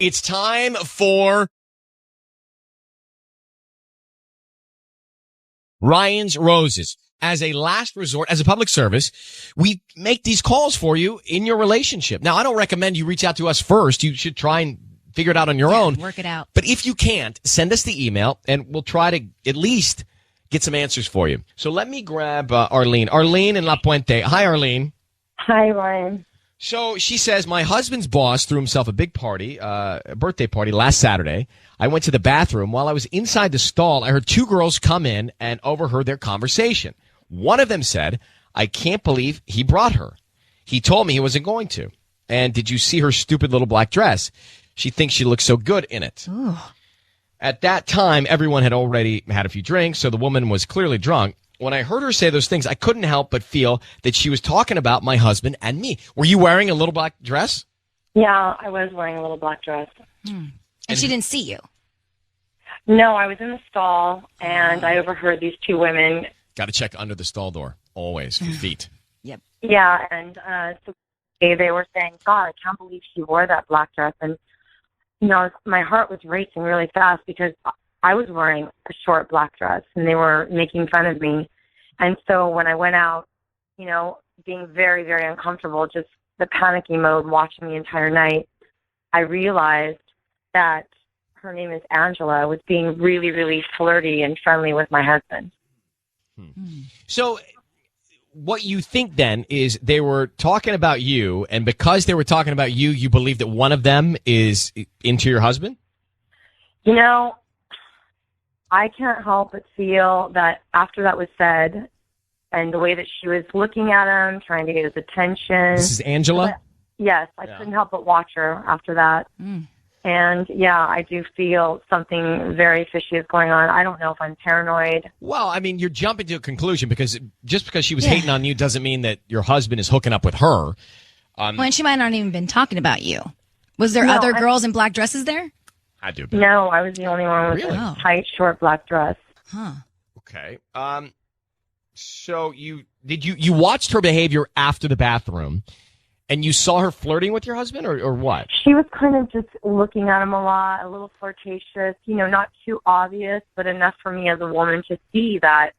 It's time for Ryan's Roses. As a last resort, as a public service, we make these calls for you in your relationship. Now, I don't recommend you reach out to us first. You should try and figure it out on your own. Work it out. But if you can't, send us the email, and we'll try to at least get some answers for you. So let me grab Arlene. Arlene in La Puente. Hi, Arlene. Hi, Ryan. So she says, my husband's boss threw himself a big party, a birthday party last Saturday. I went to the bathroom. While I was inside the stall, I heard two girls come in and overheard their conversation. One of them said, I can't believe he brought her. He told me he wasn't going to. And did you see her stupid little black dress? She thinks she looks so good in it. Ooh. At that time, everyone had already had a few drinks, so the woman was clearly drunk. When I heard her say those things, I couldn't help but feel that she was talking about my husband and me. Were you wearing a little black dress? Yeah, I was wearing a little black dress. And she didn't see you? No, I was in the stall, and I overheard these two women. Got to check under the stall door, always, for feet. Yep. Yeah, and so they were saying, God, I can't believe she wore that black dress. And, you know, my heart was racing really fast because I was wearing a short black dress, and they were making fun of me. And so when I went out, you know, being very, very uncomfortable, just the panicky mode, watching the entire night, I realized that her name is Angela, was being really, really flirty and friendly with my husband. So what you think then is they were talking about you, and because they were talking about you, you believe that one of them is into your husband? You know, I can't help but feel that after that was said, and the way that she was looking at him, trying to get his attention. This is Angela? Yes, I couldn't help but watch her after that. And, yeah, I do feel something very fishy is going on. I don't know if I'm paranoid. Well, I mean, you're jumping to a conclusion because just because she was hating on you doesn't mean that your husband is hooking up with her. Well, and she might not even been talking about you. Was there other girls in black dresses there? I do. No, I was the only one with a tight, short black dress. Huh. Okay. So you watched her behavior after the bathroom, and you saw her flirting with your husband, or what? She was kind of just looking at him a lot, a little flirtatious, you know, not too obvious, but enough for me as a woman to see that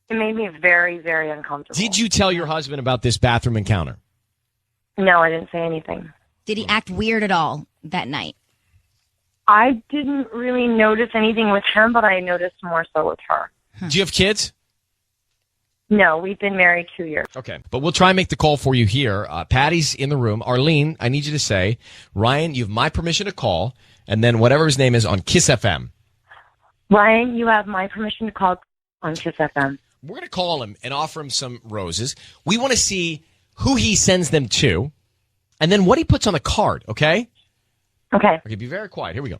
it made me very, very uncomfortable. Did you tell your husband about this bathroom encounter? No, I didn't say anything. Did he act weird at all that night? I didn't really notice anything with him, but I noticed more so with her. Do you have kids? No, we've been married 2 years. Okay, but we'll try and make the call for you here. Patty's in the room. Arlene, I need you to say, Ryan, you have my permission to call, and then whatever his name is on KIIS-FM. Ryan, you have my permission to call on KIIS-FM. We're going to call him and offer him some roses. We want to see who he sends them to, and then what he puts on the card, okay? Okay. Okay, be very quiet. Here we go.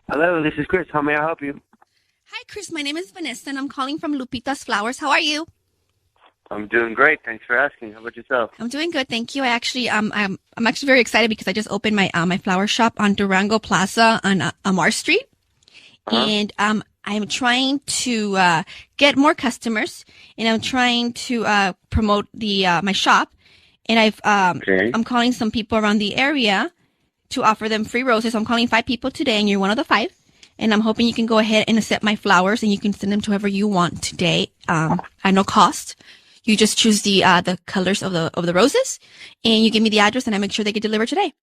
Hello, this is Chris. How may I help you? Hi, Chris. My name is Vanessa, and I'm calling from Lupita's Flowers. How are you? I'm doing great. Thanks for asking. How about yourself? I'm doing good, thank you. I actually, I'm actually very excited because I just opened my my flower shop on Durango Plaza on Amar Street, and I'm trying to get more customers, and I'm trying to promote the my shop, and I'm calling some people around the area to offer them free roses. I'm calling 5 people today, and you're one of the 5. And I'm hoping you can go ahead and accept my flowers, and you can send them to whoever you want today, at no cost. You just choose the colors of the roses, and you give me the address, and I make sure they get delivered today.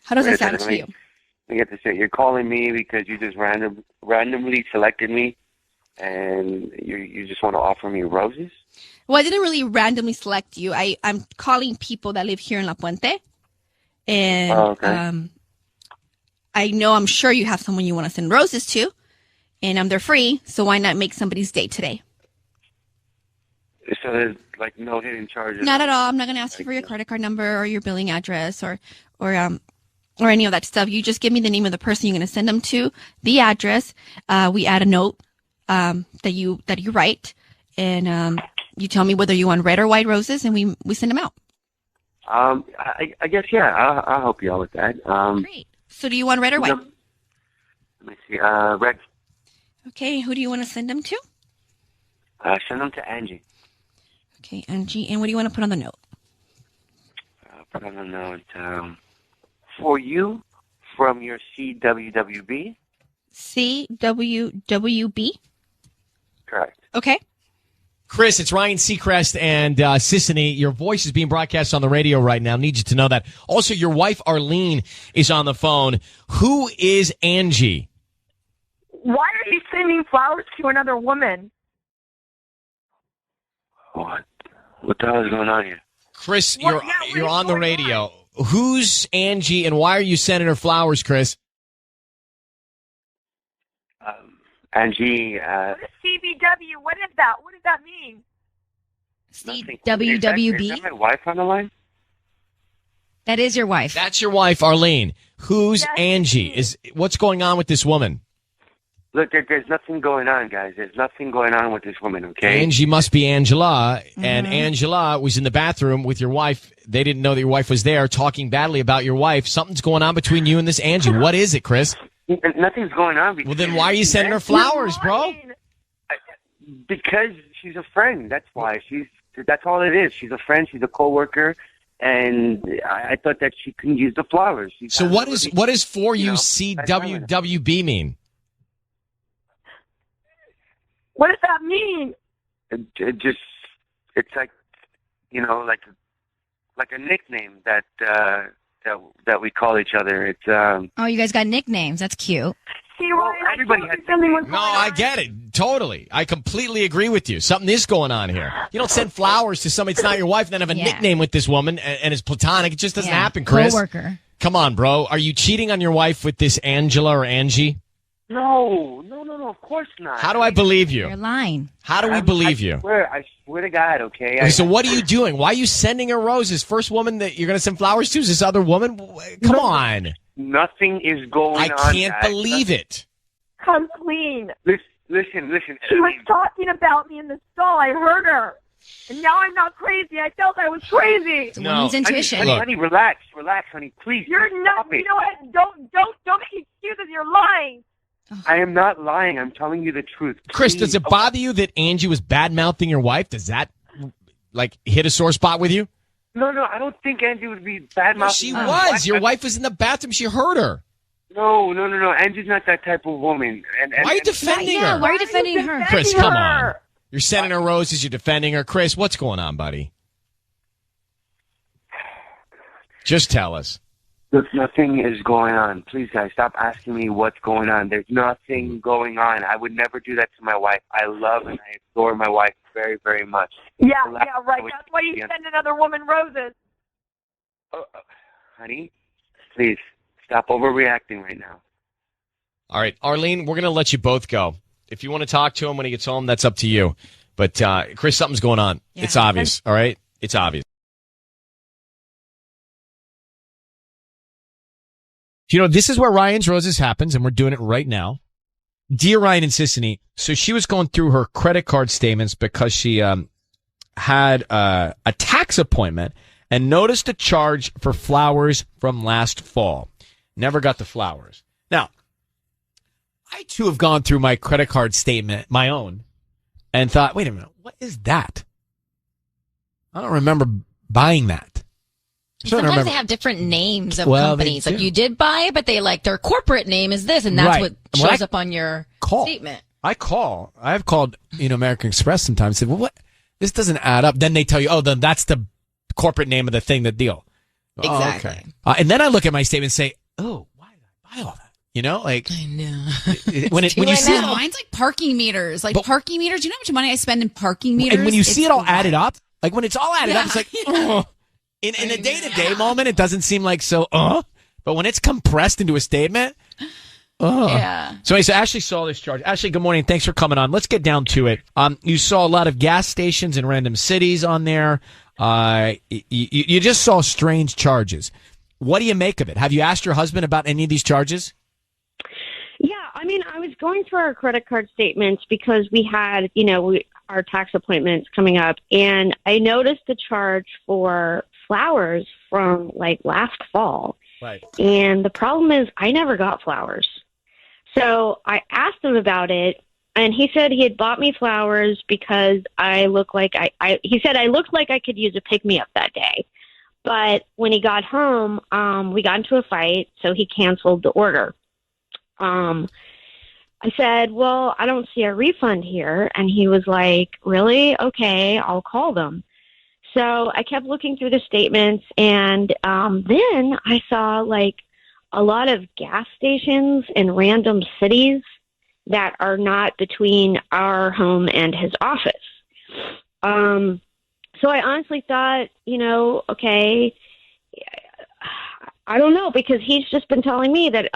How does that sound to you? I get to say, you're calling me because you just randomly selected me, and you just want to offer me roses? Well, I didn't really randomly select you. I'm calling people that live here in La Puente. And I'm sure you have someone you want to send roses to. And they're free, so why not make somebody's day today? So there's like no hidden charges? Not at all. I'm not going to ask you for your credit card number or your billing address or any of that stuff. You just give me the name of the person you're going to send them to, the address. We add a note that you write, and you tell me whether you want red or white roses, and we send them out. I guess, yeah, I'll help you out with that. Great. So do you want red or white? Let me see. Red. Okay, who do you want to send them to? Send them to Angie. Okay, Angie. And what do you want to put on the note? Put on the note. For you, from your CWWB. CWWB? Correct. Okay. Chris, it's Ryan Seacrest and Sissany. Your voice is being broadcast on the radio right now. Need you to know that. Also, your wife, Arlene, is on the phone. Who is Angie? Why are you sending flowers to another woman? What? What the hell is going on here? Chris, What you're is on the going radio. Who's Angie, and why are you sending her flowers, Chris? Angie. What is CBW? What is that? What does that mean? CWWB? Is that my wife on the line? That is your wife. That's your wife, Arlene. Who's Yes, Angie? What's going on with this woman? Look, there's nothing going on, guys. There's nothing going on with this woman, okay? Angie must be Angela, and Angela was in the bathroom with your wife. They didn't know that your wife was there, talking badly about your wife. Something's going on between you and this Angie. What is it, Chris? Nothing's going on. Well, then why are you sending her flowers, bro? Because she's a friend. That's why. That's all it is. She's a friend. She's a coworker, and I thought that she can use the flowers. So what is for you CWWB mean? What does that mean? It's like, like a nickname that we call each other. It's Oh, you guys got nicknames. That's cute. See, Ryan, everybody I has told you something was No, going I on. get it. Totally. I completely agree with you. Something is going on here. You don't send flowers to somebody that's not your wife and then have a Yeah. nickname with this woman and it's platonic. It just doesn't Yeah. happen, Chris. Coworker. Come on, bro. Are you cheating on your wife with this Angela or Angie? No, of course not. How do I believe You're you? lying. How do we believe you? I swear to God, okay? Okay, so what are you doing? Why are you sending her roses? First woman that you're going to send flowers to is this other woman? Come on. Nothing is going I on. can't guys. believe it. Come clean. Listen. She was talking about me in the stall. I heard her. And now I'm not crazy. I felt I was crazy. It's a woman's intuition. Look. Honey, relax, honey, please. You're not. Stop it. You know what? Don't make excuses. You're lying. I am not lying. I'm telling you the truth. Chris, Please. does it bother you that Angie was bad-mouthing your wife? Does that, hit a sore spot with you? No, I don't think Angie would be bad mouthing. She was. Your wife was in the bathroom. She heard her. No. Angie's not that type of woman. And Why are you defending her? Why are you defending her? Chris, come on. her? You're sending her roses. You're defending her. Chris, what's going on, buddy? Just tell us. Look, nothing is going on. Please, guys, stop asking me what's going on. There's nothing going on. I would never do that to my wife. I love and I adore my wife very, very much. Yeah, Relax. right. That's why you send another woman roses. Honey, please, stop overreacting right now. All right, Arlene, we're going to let you both go. If you want to talk to him when he gets home, that's up to you. But, Chris, something's going on. Yeah. It's obvious, all right? It's obvious. This is where Ryan's Roses happens, and we're doing it right now. Dear Ryan and Sissany, so she was going through her credit card statements because she had a tax appointment and noticed a charge for flowers from last fall. Never got the flowers. Now, I too have gone through my credit card statement, my own, and thought, wait a minute, what is that? I don't remember buying that. Sometimes they have different names of Well, companies. they Like do. you did buy it, but their corporate name is this, and that's Right. what Well, shows up on your statement. I've called, American Express sometimes, said, well, what? This doesn't add up. Then they tell you, oh, then that's the corporate name of the thing, the deal. Exactly. Oh, okay. And then I look at my statement and say, oh, why did I buy all that? I know. When you see it all, Mine's like parking meters. But- Parking meters. Do you know how much money I spend in parking meters? and when you see It's it all wild. added up, like when it's all added up, Yeah, it's like, yeah. in a day-to-day moment, it doesn't seem like so, but when it's compressed into a statement, Yeah. So Ashley saw this charge. Ashley, good morning. Thanks for coming on. Let's get down to it. You saw a lot of gas stations in random cities on there. You just saw strange charges. What do you make of it? Have you asked your husband about any of these charges? Yeah, I mean, I was going through our credit card statements because we had, our tax appointments coming up, and I noticed the charge for flowers from like last fall. Right. And the problem is I never got flowers. So I asked him about it, and he said he had bought me flowers because I look like he said I looked like I could use a pick-me-up that day. But when he got home, we got into a fight, so he canceled the order. I said, well, I don't see a refund here. And he was like, really? Okay, I'll call them. So I kept looking through the statements, and then I saw like a lot of gas stations in random cities that are not between our home and his office. So I honestly thought, okay, I don't know, because he's just been telling me that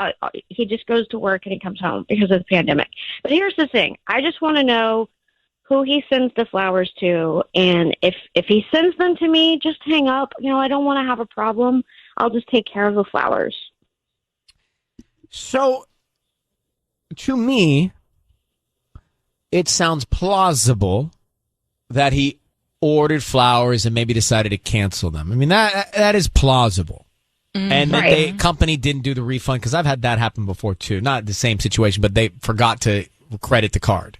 he just goes to work and he comes home because of the pandemic. But here's the thing. I just want to know who he sends the flowers to. And if he sends them to me, just hang up. I don't want to have a problem. I'll just take care of the flowers. So, to me, it sounds plausible that he ordered flowers and maybe decided to cancel them. I mean, that is plausible. And that the company didn't do the refund, because I've had that happen before too. Not the same situation, but they forgot to credit the card.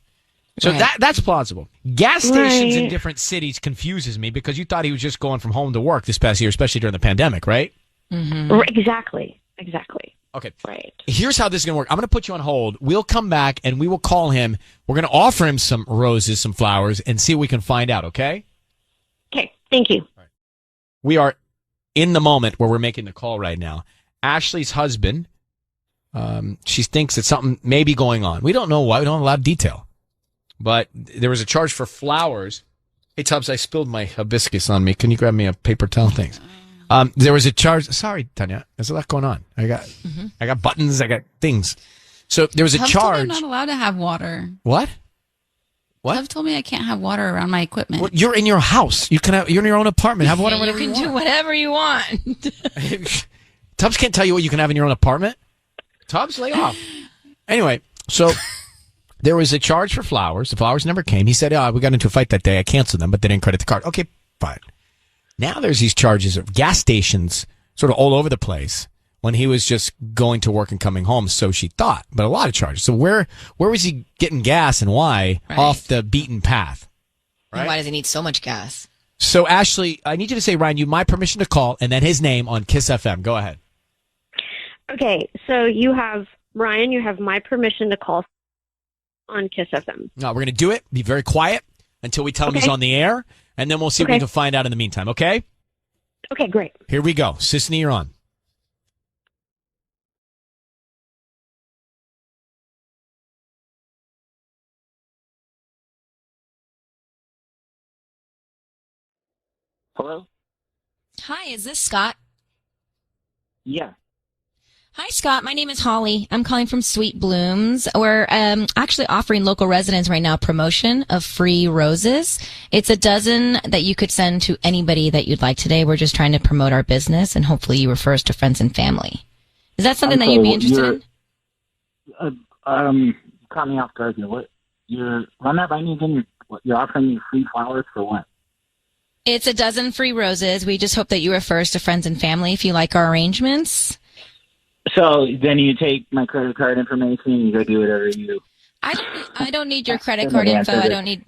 So that's plausible. Gas stations in different cities confuses me, because you thought he was just going from home to work this past year, especially during the pandemic, right? Mm-hmm. Exactly. Okay. Right. Here's how this is going to work. I'm going to put you on hold. We'll come back and we will call him. We're going to offer him some roses, some flowers, and see what we can find out, okay? Okay. Thank you. Right. We are in the moment where we're making the call right now. Ashley's husband, she thinks that something may be going on. We don't know why. We don't have a lot of detail. But there was a charge for flowers. Hey, Tubbs, I spilled my hibiscus on me. Can you grab me a paper towel? Thanks. There was a charge. Sorry, Tanya. There's a lot going on. I got buttons. I got things. So there was a charge. I'm not allowed to have water. What? Tubbs told me I can't have water around my equipment. Well, you're in your house. You're in your own apartment. Have water whenever you want. You can do whatever you want. Tubbs can't tell you what you can have in your own apartment. Tubbs, lay off. Anyway, so there was a charge for flowers. The flowers never came. He said, we got into a fight that day. I canceled them, but they didn't credit the card. Okay, fine. Now there's these charges of gas stations sort of all over the place when he was just going to work and coming home, so she thought. But a lot of charges. So where was he getting gas and why off the beaten path? Right? And why does he need so much gas? So, Ashley, I need you to say, Ryan, you my permission to call, and then his name on KIIS-FM. Go ahead. Okay, so you have my permission to call on KIIS-FM. No, we're going to do it. Be very quiet until we tell him he's on the air, and then we'll see what we can find out in the meantime, okay? Okay, great. Here we go. Sisney, you're on. Hello? Hi, is this Scott? Yeah. Hi, Scott. My name is Holly. I'm calling from Sweet Blooms. We're actually offering local residents right now a promotion of free roses. It's a dozen that you could send to anybody that you'd like today. We're just trying to promote our business, and hopefully you refer us to friends and family. Is that something that you'd be interested in? Caught me off guard here. What? Run that by me again. You're offering me free flowers for what? It's a dozen free roses. We just hope that you refer us to friends and family if you like our arrangements. So then you take my credit card information and you go do whatever you. I don't need your credit card info. I don't need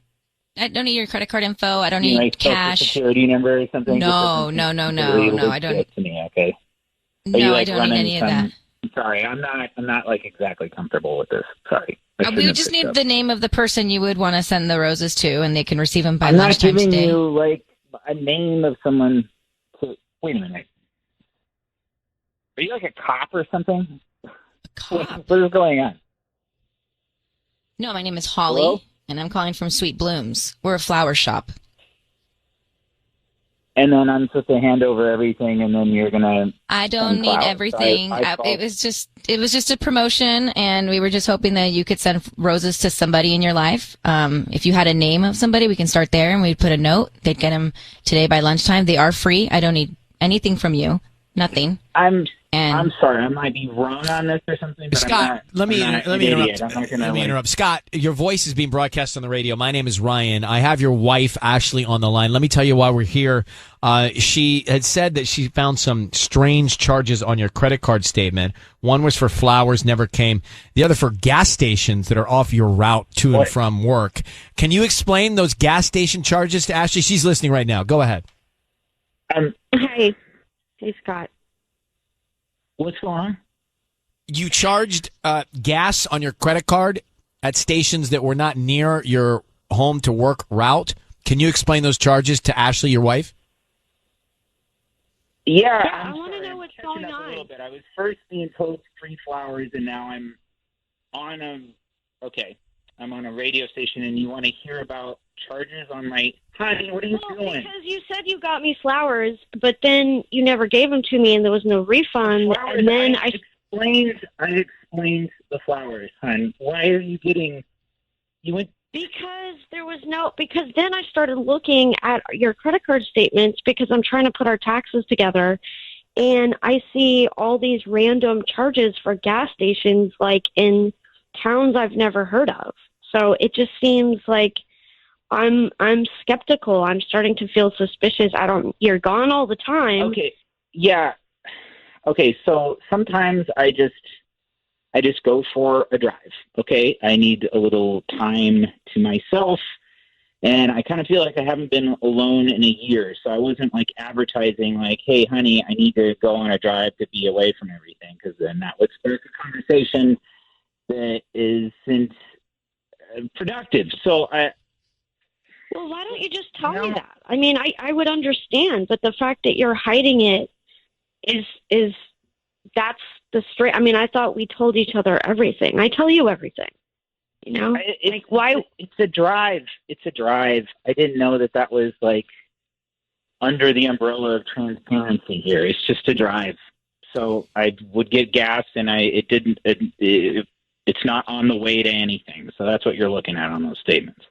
your credit card info. I don't need like cash. Social security number or something. No. I don't. To me, okay. No, I don't need any of that. Sorry, I'm not like exactly comfortable with this. Sorry. We just need the name of the person you would want to send the roses to, and they can receive them by lunchtime today. I'm not giving you like a name of someone. Wait a minute. Are you like a cop or something? A cop? What is going on? No, my name is Holly, Hello? And I'm calling from Sweet Blooms. We're a flower shop. And then I'm supposed to hand over everything, and then you're gonna. I don't need everything. It was just a promotion, and we were just hoping that you could send roses to somebody in your life. If you had a name of somebody, we can start there, and we'd put a note. They'd get them today by lunchtime. They are free. I don't need anything from you. Nothing. And I'm sorry, I might be wrong on this or something. But Scott, let me interrupt. Let me interrupt. Scott, your voice is being broadcast on the radio. My name is Ryan. I have your wife, Ashley, on the line. Let me tell you why we're here. She had said that she found some strange charges on your credit card statement. One was for flowers, never came. The other for gas stations that are off your route to and from work. Can you explain those gas station charges to Ashley? She's listening right now. Go ahead. Hey, Scott. What's going on? You charged gas on your credit card at stations that were not near your home to work route. Can you explain those charges to Ashley, your wife? Yeah, I want to know what's going on. A little bit. I was first being told free flowers, and now I'm on a radio station, and you want to hear about charges on my... Honey, what are you doing? Because you said you got me flowers, but then you never gave them to me, and there was no refund. Flowers, and then I explained the flowers, hon. Why are you getting... Because then I started looking at your credit card statements because I'm trying to put our taxes together, and I see all these random charges for gas stations, like in towns I've never heard of. So it just seems like I'm skeptical. I'm starting to feel suspicious. You're gone all the time. Okay. Yeah. Okay. So sometimes I just go for a drive. Okay. I need a little time to myself, and I kind of feel like I haven't been alone in a year. So I wasn't like advertising like, hey, honey, I need to go on a drive to be away from everything. Cause then that would spark a conversation that isn't productive. So well, why don't you just tell me that? I mean, I would understand, but the fact that you're hiding it that's the straight. I mean, I thought we told each other everything. I tell you everything. You know, why? It's a drive. It's a drive. I didn't know that was like under the umbrella of transparency here. It's just a drive. So I would get gas, and it's not on the way to anything. So that's what you're looking at on those statements.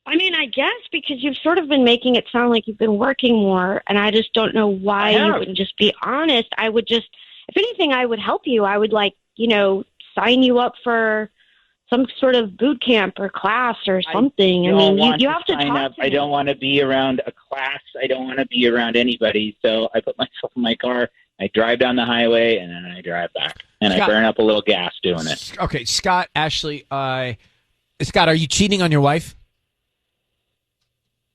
I mean, I guess because you've sort of been making it sound like you've been working more, and I just don't know why you wouldn't just be honest. I would just, if anything, I would help you. I would sign you up for some sort of boot camp or class or something. I mean, you have to talk to me. I don't want to be around a class. I don't want to be around anybody. So I put myself in my car. I drive down the highway, and then I drive back, and I burn up a little gas doing it. Okay, Scott, Ashley, Scott, are you cheating on your wife?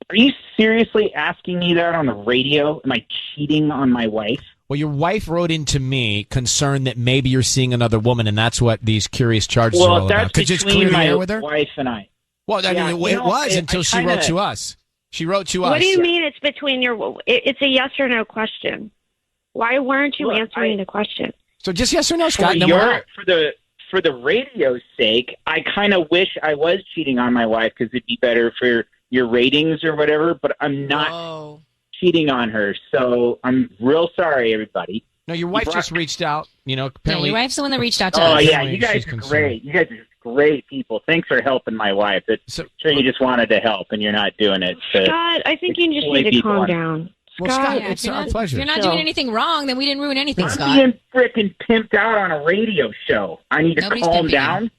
Are you seriously asking me that on the radio? Am I cheating on my wife? Well, your wife wrote into me concerned that maybe you're seeing another woman, and that's what these curious charges are all about. Could you just clear the air with her? Wife and I. Well, I mean, it was until she wrote to us. She wrote to us. What do you mean it's between it's a yes or no question? Why weren't you answering the question? So just yes or no, Scott. For the radio's sake, I kind of wish I was cheating on my wife because it'd be better for your ratings or whatever, but I'm not cheating on her. So I'm real sorry, everybody. No, your wife just reached out. Apparently. your wife's the one that reached out to us. Oh, yeah, you guys are great. You guys are great people. Thanks for helping my wife. Sure you just wanted to help, and you're not doing it. Scott, I think you just need to calm down. Well, Scott, it's our pleasure. If you're not doing anything wrong, then we didn't ruin anything, Scott. I'm being frickin' pimped out on a radio show. I need to calm down.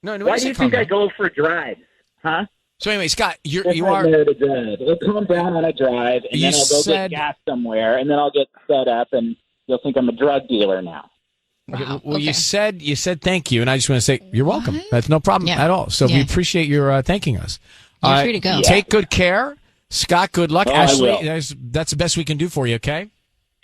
No, why do you think I go for drives? Huh? So anyway, Scott, you are... I'll calm down on a drive, and then I'll go get gas somewhere, and then I'll get set up, and you'll think I'm a drug dealer now. Wow. Well, you said thank you, and I just want to say you're welcome. That's no problem at all. So we appreciate your thanking us. You're free to go. Take good care. Scott, good luck. Ashley, that's the best we can do for you, okay?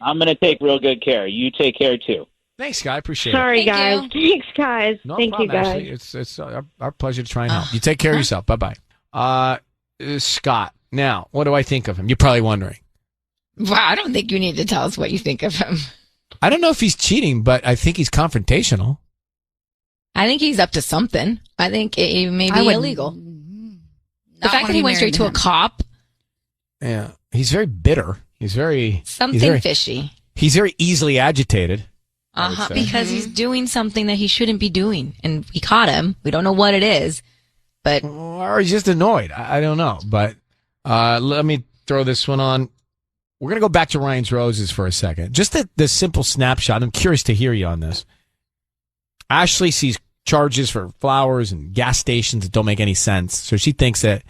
I'm going to take real good care. You take care, too. Thanks, Scott. I appreciate it. Sorry, guys. Thanks, guys. No Thank problem, you, guys. Ashley. It's our pleasure to try and help. You take care of yourself. Bye-bye. Scott, now, what do I think of him? You're probably wondering. Well, I don't think you need to tell us what you think of him. I don't know if he's cheating, but I think he's confrontational. I think he's up to something. I think it may be illegal. The fact that he went straight to a cop. Yeah. He's very bitter. He's very... fishy. He's very easily agitated. Because he's doing something that he shouldn't be doing. And we caught him. We don't know what it is. But or he's just annoyed. I don't know. But let me throw this one on. We're going to go back to Ryan's Roses for a second. Just the simple snapshot. I'm curious to hear you on this. Ashley sees charges for flowers and gas stations that don't make any sense. So she thinks that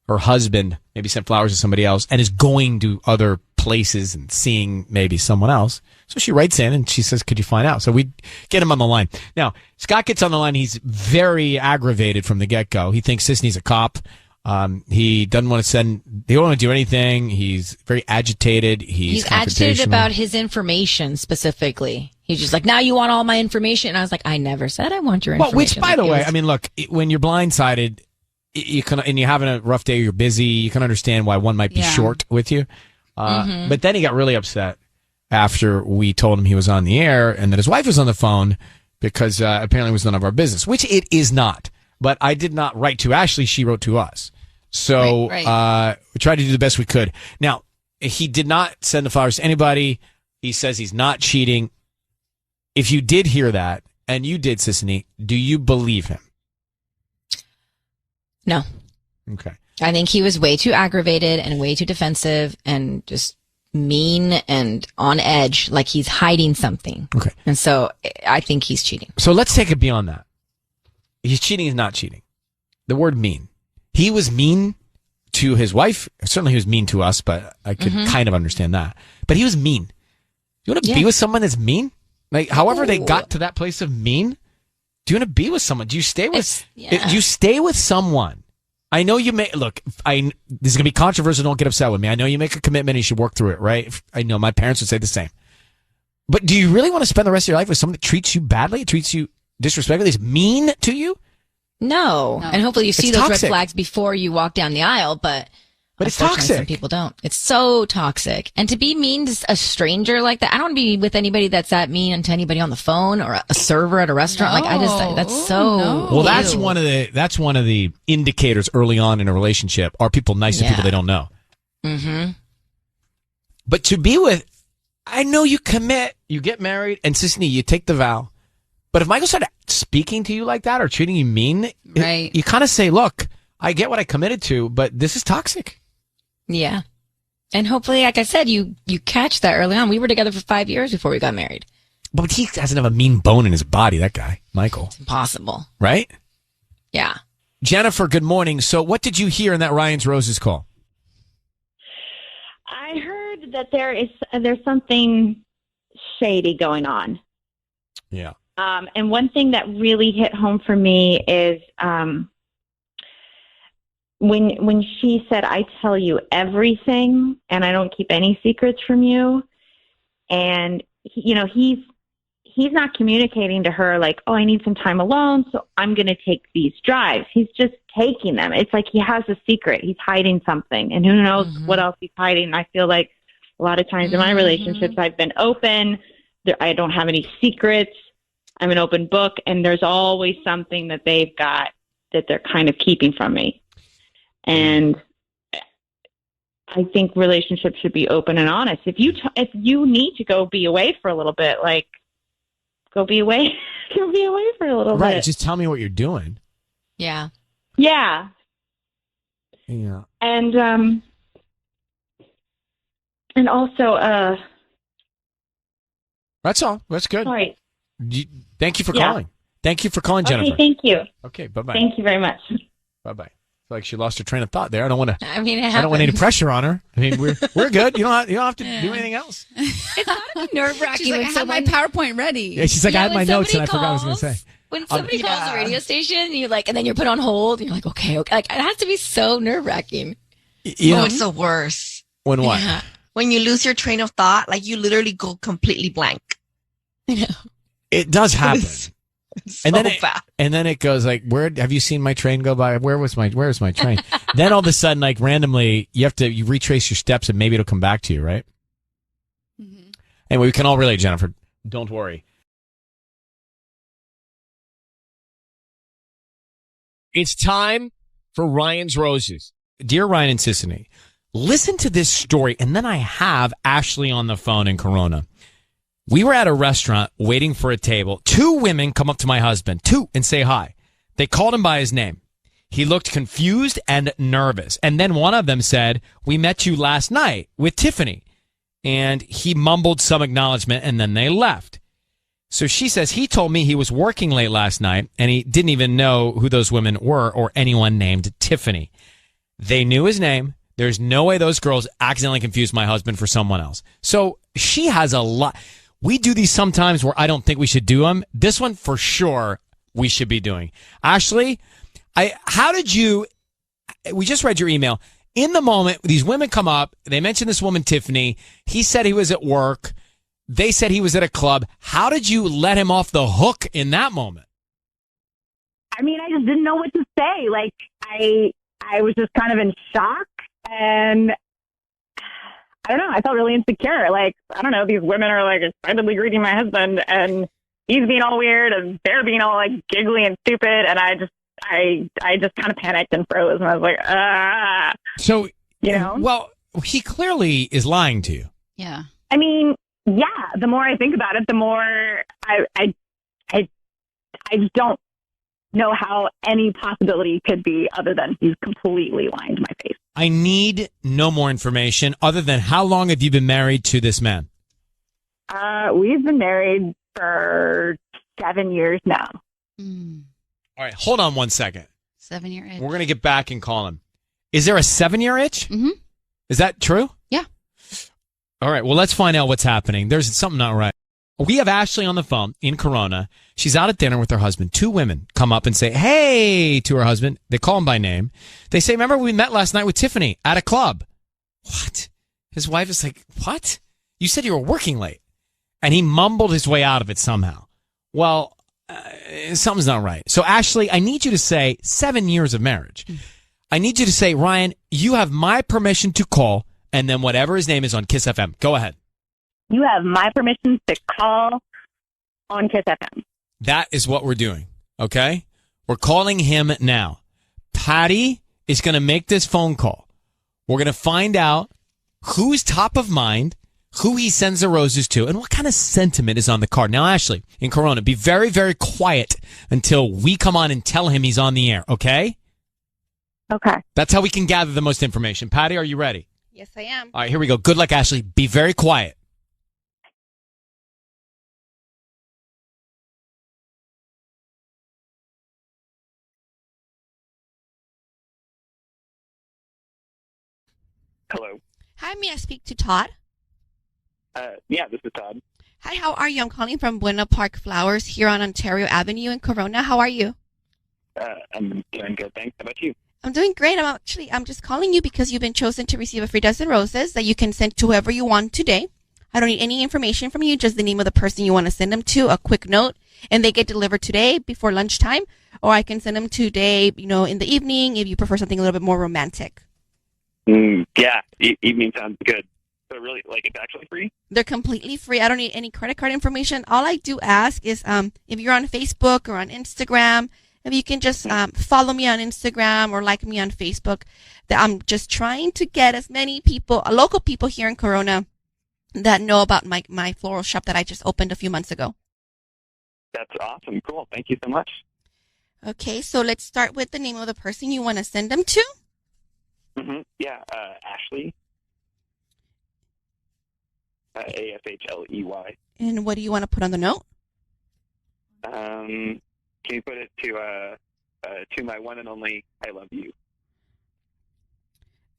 her husband maybe sent flowers to somebody else and is going to other places and seeing maybe someone else. So she writes in and she says, could you find out? So we get him on the line. Now, Scott gets on the line. He's very aggravated from the get-go. He thinks Sisney's a cop. He doesn't want to he don't want to do anything. He's very agitated. He's agitated about his information specifically. He's just like, now you want all my information. And I was like, I never said I want your information. Well, which, by the way, I mean, look, when you're blindsided, and you're having a rough day, you're busy, you can understand why one might be short with you. But then he got really upset after we told him he was on the air and that his wife was on the phone because apparently it was none of our business, which it is not. But I did not write to Ashley. She wrote to us. So we tried to do the best we could. Now, he did not send the flowers to anybody. He says he's not cheating. If you did hear that, and you did, Sisney, do you believe him? No. Okay. I think he was way too aggravated and way too defensive and just mean and on edge, like he's hiding something. Okay. And so I think he's cheating. So let's take it beyond that. He's cheating, he's not cheating. The word mean. He was mean to his wife. Certainly he was mean to us, but I could kind of understand that. But he was mean. You want to be with someone that's mean? Like, however they got to that place of mean, do you want to be with someone? Do you stay with, do you stay with someone? I know you may, look, this is going to be controversial. Don't get upset with me. I know you make a commitment and you should work through it, right? I know my parents would say the same. But do you really want to spend the rest of your life with someone that treats you badly, treats you disrespectfully, is mean to you? No. And hopefully you see those red flags before you walk down the aisle, but it's toxic. Some people don't. It's so toxic. And to be mean to a stranger like that, I don't want to be with anybody that's that mean to anybody on the phone or a server at a restaurant. No. Like, that's so. No. Well, that's one of the indicators early on in a relationship. Are people nice to people they don't know? Mm-hmm. But to be with, I know you commit, you get married, and Sisney, you take the vow. But if Michael started speaking to you like that or treating you mean, you kind of say, look, I get what I committed to, but this is toxic. Yeah. And hopefully, like I said, you catch that early on. We were together for 5 years before we got married. But he doesn't have a mean bone in his body, that guy, Michael. It's impossible. Right? Yeah. Jennifer, good morning. So what did you hear in that Ryan's Roses call? I heard that there's something shady going on. Yeah. And one thing that really hit home for me is when she said, I tell you everything and I don't keep any secrets from you. And, he's not communicating to her like, oh, I need some time alone, so I'm going to take these drives. He's just taking them. It's like he has a secret. He's hiding something. And who knows what else he's hiding. I feel like a lot of times in my relationships, I've been open. I don't have any secrets. I'm an open book. And there's always something that they've got that they're kind of keeping from me. And I think relationships should be open and honest. If you need to go be away for a little bit, like go be away for a little bit. Right. Just tell me what you're doing. Yeah. Yeah. Yeah. And also, that's all. That's good. Sorry. Thank you for calling. Thank you for calling, Jennifer. Okay, thank you. Okay, bye-bye. Thank you very much. Bye-bye. Like she lost her train of thought there. I don't want to. I mean, I don't want any pressure on her. I mean, we're good. You don't have to do anything else. It's not nerve-wracking. She's like, I have my PowerPoint ready. Yeah, she's like, I had my notes and I forgot what I was going to say. When somebody calls the radio station, and then you're put on hold. And you're like, okay. Like it has to be so nerve-wracking. It's the worst. When what? Yeah. When you lose your train of thought, like you literally go completely blank. It does happen. So bad. And then it goes like, where have you seen my train go by? Where's my train? Then all of a sudden, like randomly, you retrace your steps and maybe it'll come back to you, right? Mm-hmm. Anyway, we can all relate, Jennifer. Don't worry. It's time for Ryan's Roses. Dear Ryan and Sisney, listen to this story, and then I have Ashley on the phone in Corona. We were at a restaurant waiting for a table. Two women come up to my husband, and say hi. They called him by his name. He looked confused and nervous. And then one of them said, we met you last night with Tiffany. and he mumbled some acknowledgement, and then they left. So she says he told me he was working late last night, and he didn't even know who those women were or anyone named Tiffany. They knew his name. There's no way those girls accidentally confused my husband for someone else. So she has a lot. We do these sometimes where I don't think we should do them. This one for sure we should be doing. Ashley, we just read your email. In the moment, these women come up. They mentioned this woman, Tiffany. He said he was at work. They said he was at a club. How did you let him off the hook in that moment? I mean, I just didn't know what to say. Like, I was just kind of in shock, and I don't know. I felt really insecure. Like, I don't know. These women are like excitedly greeting my husband, and he's being all weird, and they're being all like giggly and stupid. And I just kind of panicked and froze, and I was like, ah. So, well, he clearly is lying to you. Yeah. I mean, yeah. The more I think about it, the more I just don't know how any possibility could be other than he's completely lying to my face. I need no more information other than how long have you been married to this man? We've been married for 7 years now. All right, hold on 1 second. 7-year itch. We're going to get back and call him. Is there a 7-year itch? Mm-hmm. Is that true? Yeah. All right, well, let's find out what's happening. There's something not right. We have Ashley on the phone in Corona. She's out at dinner with her husband. 2 women come up and say, hey, to her husband. They call him by name. They say, remember we met last night with Tiffany at a club. What? His wife is like, what? You said you were working late. And he mumbled his way out of it somehow. Well, something's not right. So, Ashley, I need you to say 7 years of marriage. I need you to say, Ryan, you have my permission to call, and then whatever his name is on KIIS-FM. Go ahead. You have my permission to call on KIIS-FM. That is what we're doing, okay? We're calling him now. Patty is going to make this phone call. We're going to find out who's top of mind, who he sends the roses to, and what kind of sentiment is on the card. Now, Ashley, in Corona, be very, very quiet until we come on and tell him he's on the air, okay? Okay. That's how we can gather the most information. Patty, are you ready? Yes, I am. All right, here we go. Good luck, Ashley. Be very quiet. Hello. Hi, may I speak to Todd? Yeah, this is Todd. Hi, how are you? I'm calling from Buena Park Flowers here on Ontario Avenue in Corona. How are you? I'm doing good, thanks. How about you? I'm doing great. I'm just calling you because you've been chosen to receive a free dozen roses that you can send to whoever you want today. I don't need any information from you, just the name of the person you want to send them to, a quick note, and they get delivered today before lunchtime, or I can send them today, in the evening if you prefer something a little bit more romantic. Yeah, evening sounds good. So really, it's actually free? They're completely free. I don't need any credit card information. All I do ask is if you're on Facebook or on Instagram, if you can just follow me on Instagram or like me on Facebook. That I'm just trying to get as many people, local people here in Corona, that know about my floral shop that I just opened a few months ago. That's awesome. Cool. Thank you so much. Okay, so let's start with the name of the person you want to send them to. Yeah, Ashley. Ashley. And what do you want to put on the note? Can you put it to my one and only I love you?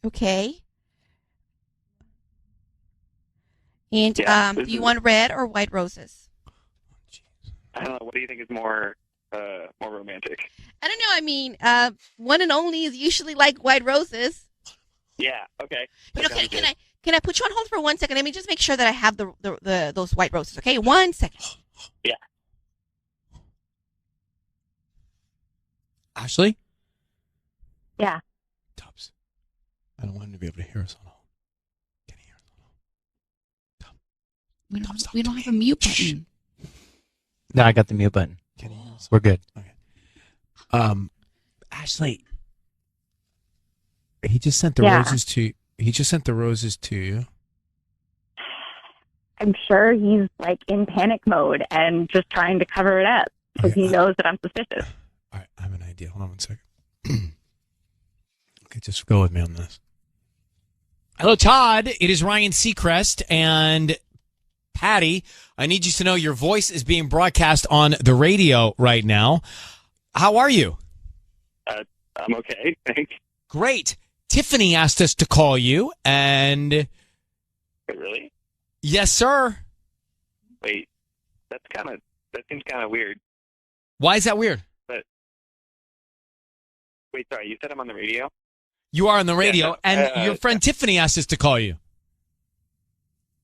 Okay. And do you want red or white roses? I don't know. What do you think is more romantic? I don't know. I mean, one and only is usually like white roses. Yeah. Okay. Can I put you on hold for 1 second? Let me just make sure that I have those white roses. Okay, 1 second. Yeah. Ashley? Yeah. Tubbs. I don't want him to be able to hear us on hold. Can he hear us on hold? We don't have a mute button. No, I got the mute button. Can he hear us? We're good. Okay. Ashley, he just sent the roses to. He just sent the roses to you. I'm sure he's in panic mode and just trying to cover it up because he knows that I'm suspicious. All right, I have an idea. Hold on 1 second. Okay, just go with me on this. Hello, Todd. It is Ryan Seacrest and Patty. I need you to know your voice is being broadcast on the radio right now. How are you? I'm okay, thanks. Great. Tiffany asked us to call you, and... Wait, really? Yes, sir. Wait, that seems kind of weird. Why is that weird? But wait, sorry, you said I'm on the radio? You are on the radio, Yeah, and your friend Tiffany asked us to call you.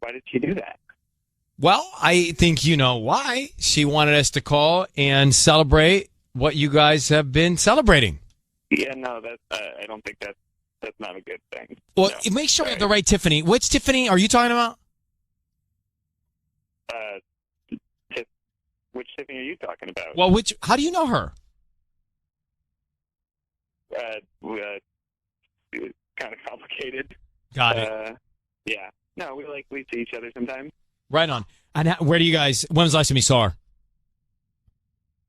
Why did she do that? Well, I think you know why. She wanted us to call and celebrate what you guys have been celebrating. Yeah, no, I don't think that's not a good thing. Well, No. make sure we have the right Tiffany. Which Tiffany are you talking about? Which Tiffany are you talking about? Well, how do you know her? Kind of complicated. Got it. Yeah. No, we see each other sometimes. Right on. And where do you guys, when was the last time you saw her?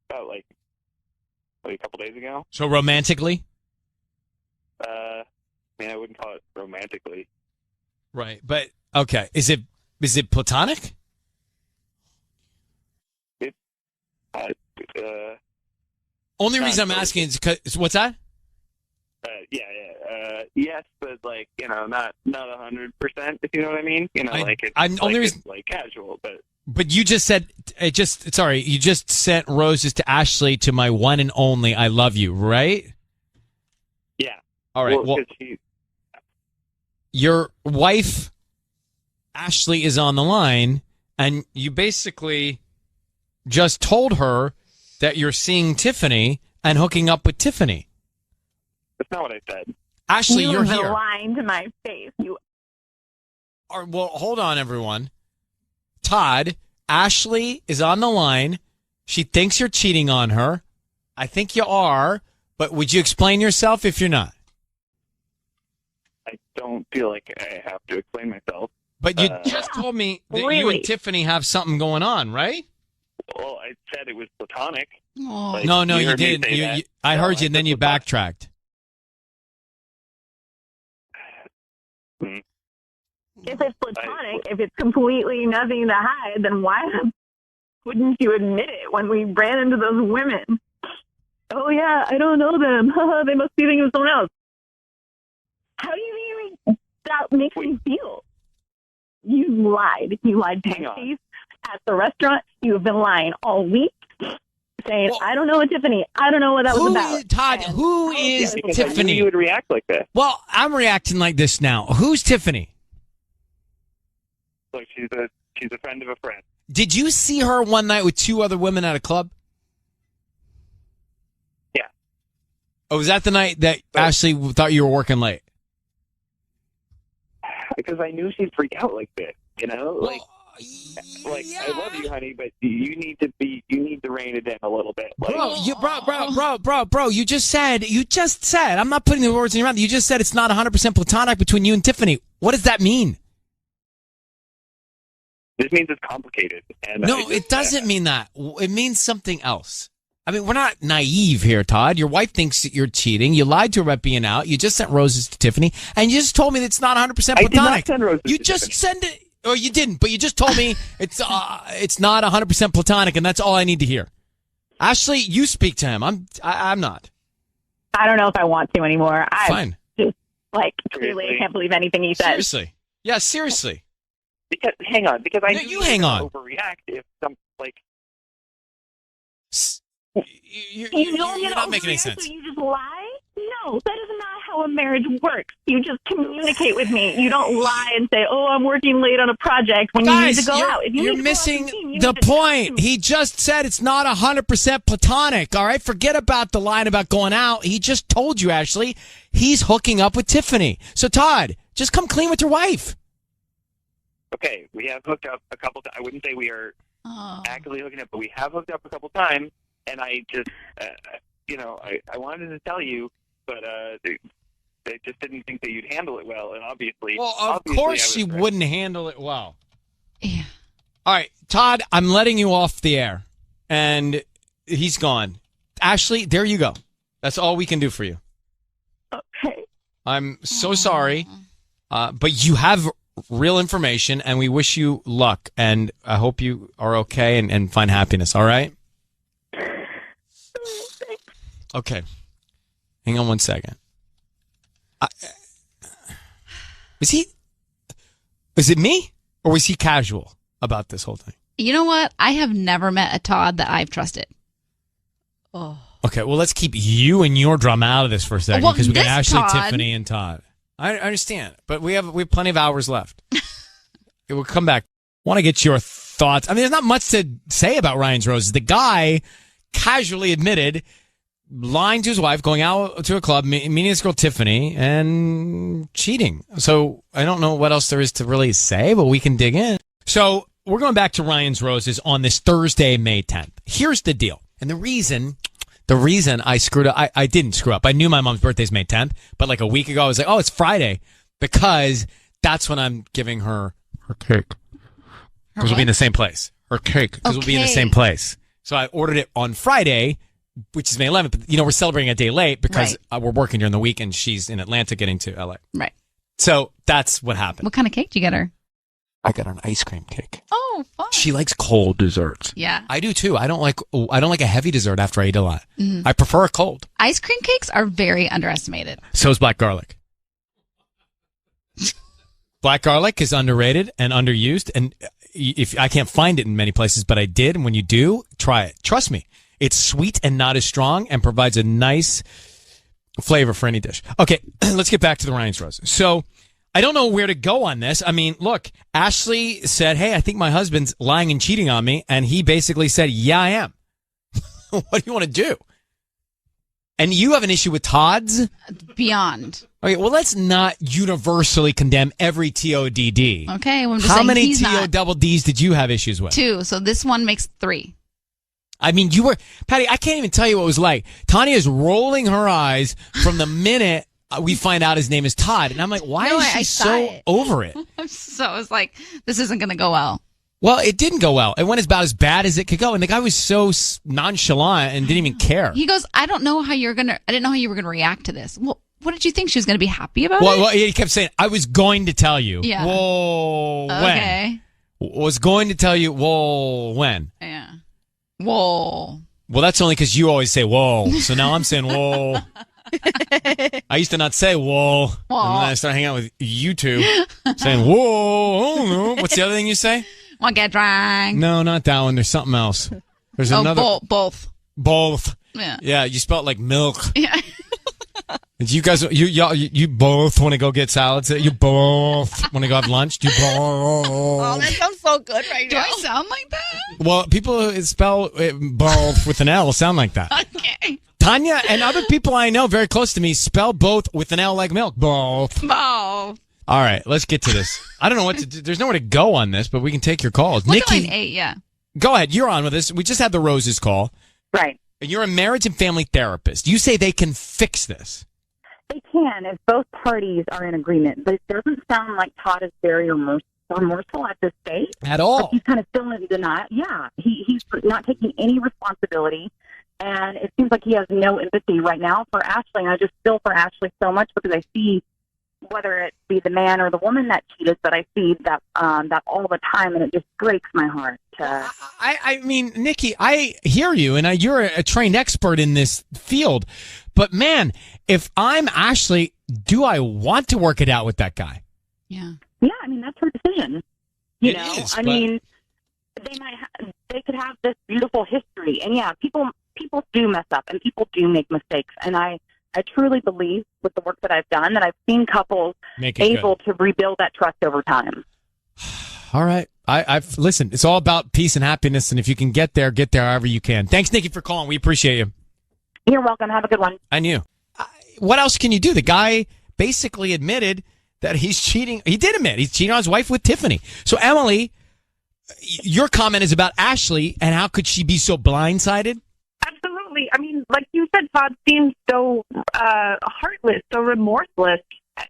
About like a couple days ago. So romantically? I mean, I wouldn't call it romantically. Right. But, okay. Is it platonic? Only reason I'm asking is because, what's that? Yes, but not 100%. If you know what I mean. It's like casual, but. But you just said you just sent roses to Ashley, to my one and only. I love you, right? Yeah. All right. Well, your wife, Ashley, is on the line, and you basically just told her that you're seeing Tiffany and hooking up with Tiffany. That's not what I said. Ashley, you're You've here. lying to my face. Well, hold on, everyone. Todd, Ashley is on the line. She thinks you're cheating on her. I think you are, but would you explain yourself if you're not? I don't feel like I have to explain myself. But you just told me that you and Tiffany have something going on, right? Well, I said it was platonic. Oh. No, you heard me didn't. say that. I No, heard you, and then you backtracked. If it's platonic, if it's completely nothing to hide, then why wouldn't you admit it when we ran into those women? Oh, yeah, I don't know them. They must be thinking of someone else. How do you think that makes me feel? You lied. You lied to my face at the restaurant. You have been lying all week, saying, I don't know what Tiffany. I don't know what that was about. Todd, who is Tiffany? I knew you would react like that. Well, I'm reacting like this now. Who's Tiffany? Look, she's a friend of a friend. Did you see her one night with two other women at a club? Yeah. Oh, was that the night that Ashley thought you were working late? Because I knew she'd freak out like this, you know? I love you, honey, but you need to rein it in a little bit. Bro, you just said, I'm not putting the words in your mouth. You just said it's not 100% platonic between you and Tiffany. What does that mean? This means it's complicated. And no, it doesn't mean that. It means something else. I mean, we're not naive here, Todd. Your wife thinks that you're cheating. You lied to her about being out. You just sent roses to Tiffany, and you just told me that it's not 100% platonic. I did not send roses you to just Tiffany. send it, or you didn't, but you just told me it's not 100% platonic, and that's all I need to hear. Ashley, you speak to him. I'm not. I don't know if I want to anymore. Fine. Just, clearly I can't believe anything he says. Seriously. Yeah, seriously. Because hang on, because I No, knew you hang on. overreact if some You're not making any sense. So you just lie? No, that is not how a marriage works. You just communicate with me. You don't lie and say, "Oh, I'm working late on a project" when you need to go out. If you you're need to go out missing with me, you the need to point. He just said it's not 100% platonic. All right, forget about the line about going out. He just told you, Ashley, he's hooking up with Tiffany. So, Todd, just come clean with your wife. Okay, we have hooked up a couple times. I wouldn't say we are actively hooking up, but we have hooked up a couple times. And I just, I wanted to tell you, but I just didn't think that you'd handle it well. And obviously, of course she wouldn't handle it well. Yeah. All right, Todd, I'm letting you off the air, and he's gone. Ashley, there you go. That's all we can do for you. Okay. I'm so sorry. But you have real information, and we wish you luck. And I hope you are okay and find happiness. All right? Okay. Hang on one second. Is it me? Or was he casual about this whole thing? You know what? I have never met a Todd that I've trusted. Oh. Okay, well, let's keep you and your drama out of this for a second, because we got Ashley, Todd, Tiffany, and Todd. I understand, but we have plenty of hours left. It will come back. Want to get your thoughts. I mean, there's not much to say about Ryan's Roses. The guy casually admitted lying to his wife, going out to a club, meeting this girl Tiffany, and cheating. So I don't know what else there is to really say, but we can dig in. So we're going back to Ryan's Roses on this Thursday, May 10th. Here's the deal. And the reason I screwed up, I didn't screw up. I knew my mom's birthday's May 10th, but like a week ago, I was like, oh, it's Friday, because that's when I'm giving her cake. Because we'll be in the same place. Her cake, because we'll be in the same place. So I ordered it on Friday, which is May 11th. But, we're celebrating a day late because we're working during the week, and she's in Atlanta getting to LA. Right. So that's what happened. What kind of cake did you get her? I got her an ice cream cake. Oh, fun. She likes cold desserts. Yeah. I do too. I don't like a heavy dessert after I eat a lot. Mm-hmm. I prefer a cold. Ice cream cakes are very underestimated. So is black garlic. Black garlic is underrated and underused, and if I can't find it in many places, but I did, and when you do, try it. Trust me. It's sweet and not as strong and provides a nice flavor for any dish. Okay, let's get back to the Ryan's Roses. So I don't know where to go on this. I mean, look, Ashley said, hey, I think my husband's lying and cheating on me. And he basically said, yeah, I am. What do you want to do? And you have an issue with Todd's? Beyond. Okay, well, let's not universally condemn every TODD. Okay, well, I'm just How saying many he's not. TODDs did you have issues with? 2, so this one makes 3. I mean, Patty, I can't even tell you what it was like. Tanya is rolling her eyes from the minute we find out his name is Todd. And I'm like, why is she so over it? So I was like, this isn't going to go well. Well, it didn't go well. It went about as bad as it could go. And the guy was so nonchalant and didn't even care. He goes, I didn't know how you were going to react to this. Well, what did you think? She was going to be happy about it? Well, he kept saying, I was going to tell you. Yeah. Whoa, okay. When? Was going to tell you, whoa, when? Yeah. Whoa. Well, that's only because you always say whoa. So now I'm saying whoa. I used to not say whoa. And then I started hanging out with you two saying whoa. What's the other thing you say? Want to get drunk? No, not that one. There's something else. There's another. Both. Yeah. Yeah, you spell it like milk. Yeah. You guys, you both want to go get salads? You both want to go have lunch? You both? Oh, that sounds so good right now. Do I sound like that? Well, people spell both with an L sound like that. Okay. Tanya and other people I know very close to me spell both with an L like milk. Both. Oh. All right, let's get to this. I don't know what to do. There's nowhere to go on this, but we can take your calls. Look Nikki, at line 8, yeah. Go ahead. You're on with us. We just had the Roses call. Right. You're a marriage and family therapist. You say they can fix this. They can if both parties are in agreement, but it doesn't sound like Todd is very remorseful at this stage. At all. Like he's kind of still in denial. Yeah, he's not taking any responsibility, and it seems like he has no empathy right now for Ashley. And I just feel for Ashley so much because I see, whether it be the man or the woman that cheated, but I see that that all the time, and it just breaks my heart. I mean, Nikki, I hear you, and you're a trained expert in this field. But man, if I'm Ashley, do I want to work it out with that guy? Yeah. Yeah, I mean, that's her decision. You know, I mean, they could have this beautiful history, and yeah, people do mess up, and people do make mistakes, and I truly believe with the work that I've done that I've seen couples able to rebuild that trust over time. All right. I've listened. It's all about peace and happiness, and if you can get there however you can. Thanks, Nikki, for calling. We appreciate you. You're welcome. Have a good one. And you. What else can you do? The guy basically admitted that he's cheating. He did admit he's cheating on his wife with Tiffany. So, Emily, your comment is about Ashley, and how could she be so blindsided? Absolutely. I mean, like you said, Todd seems so heartless, so remorseless.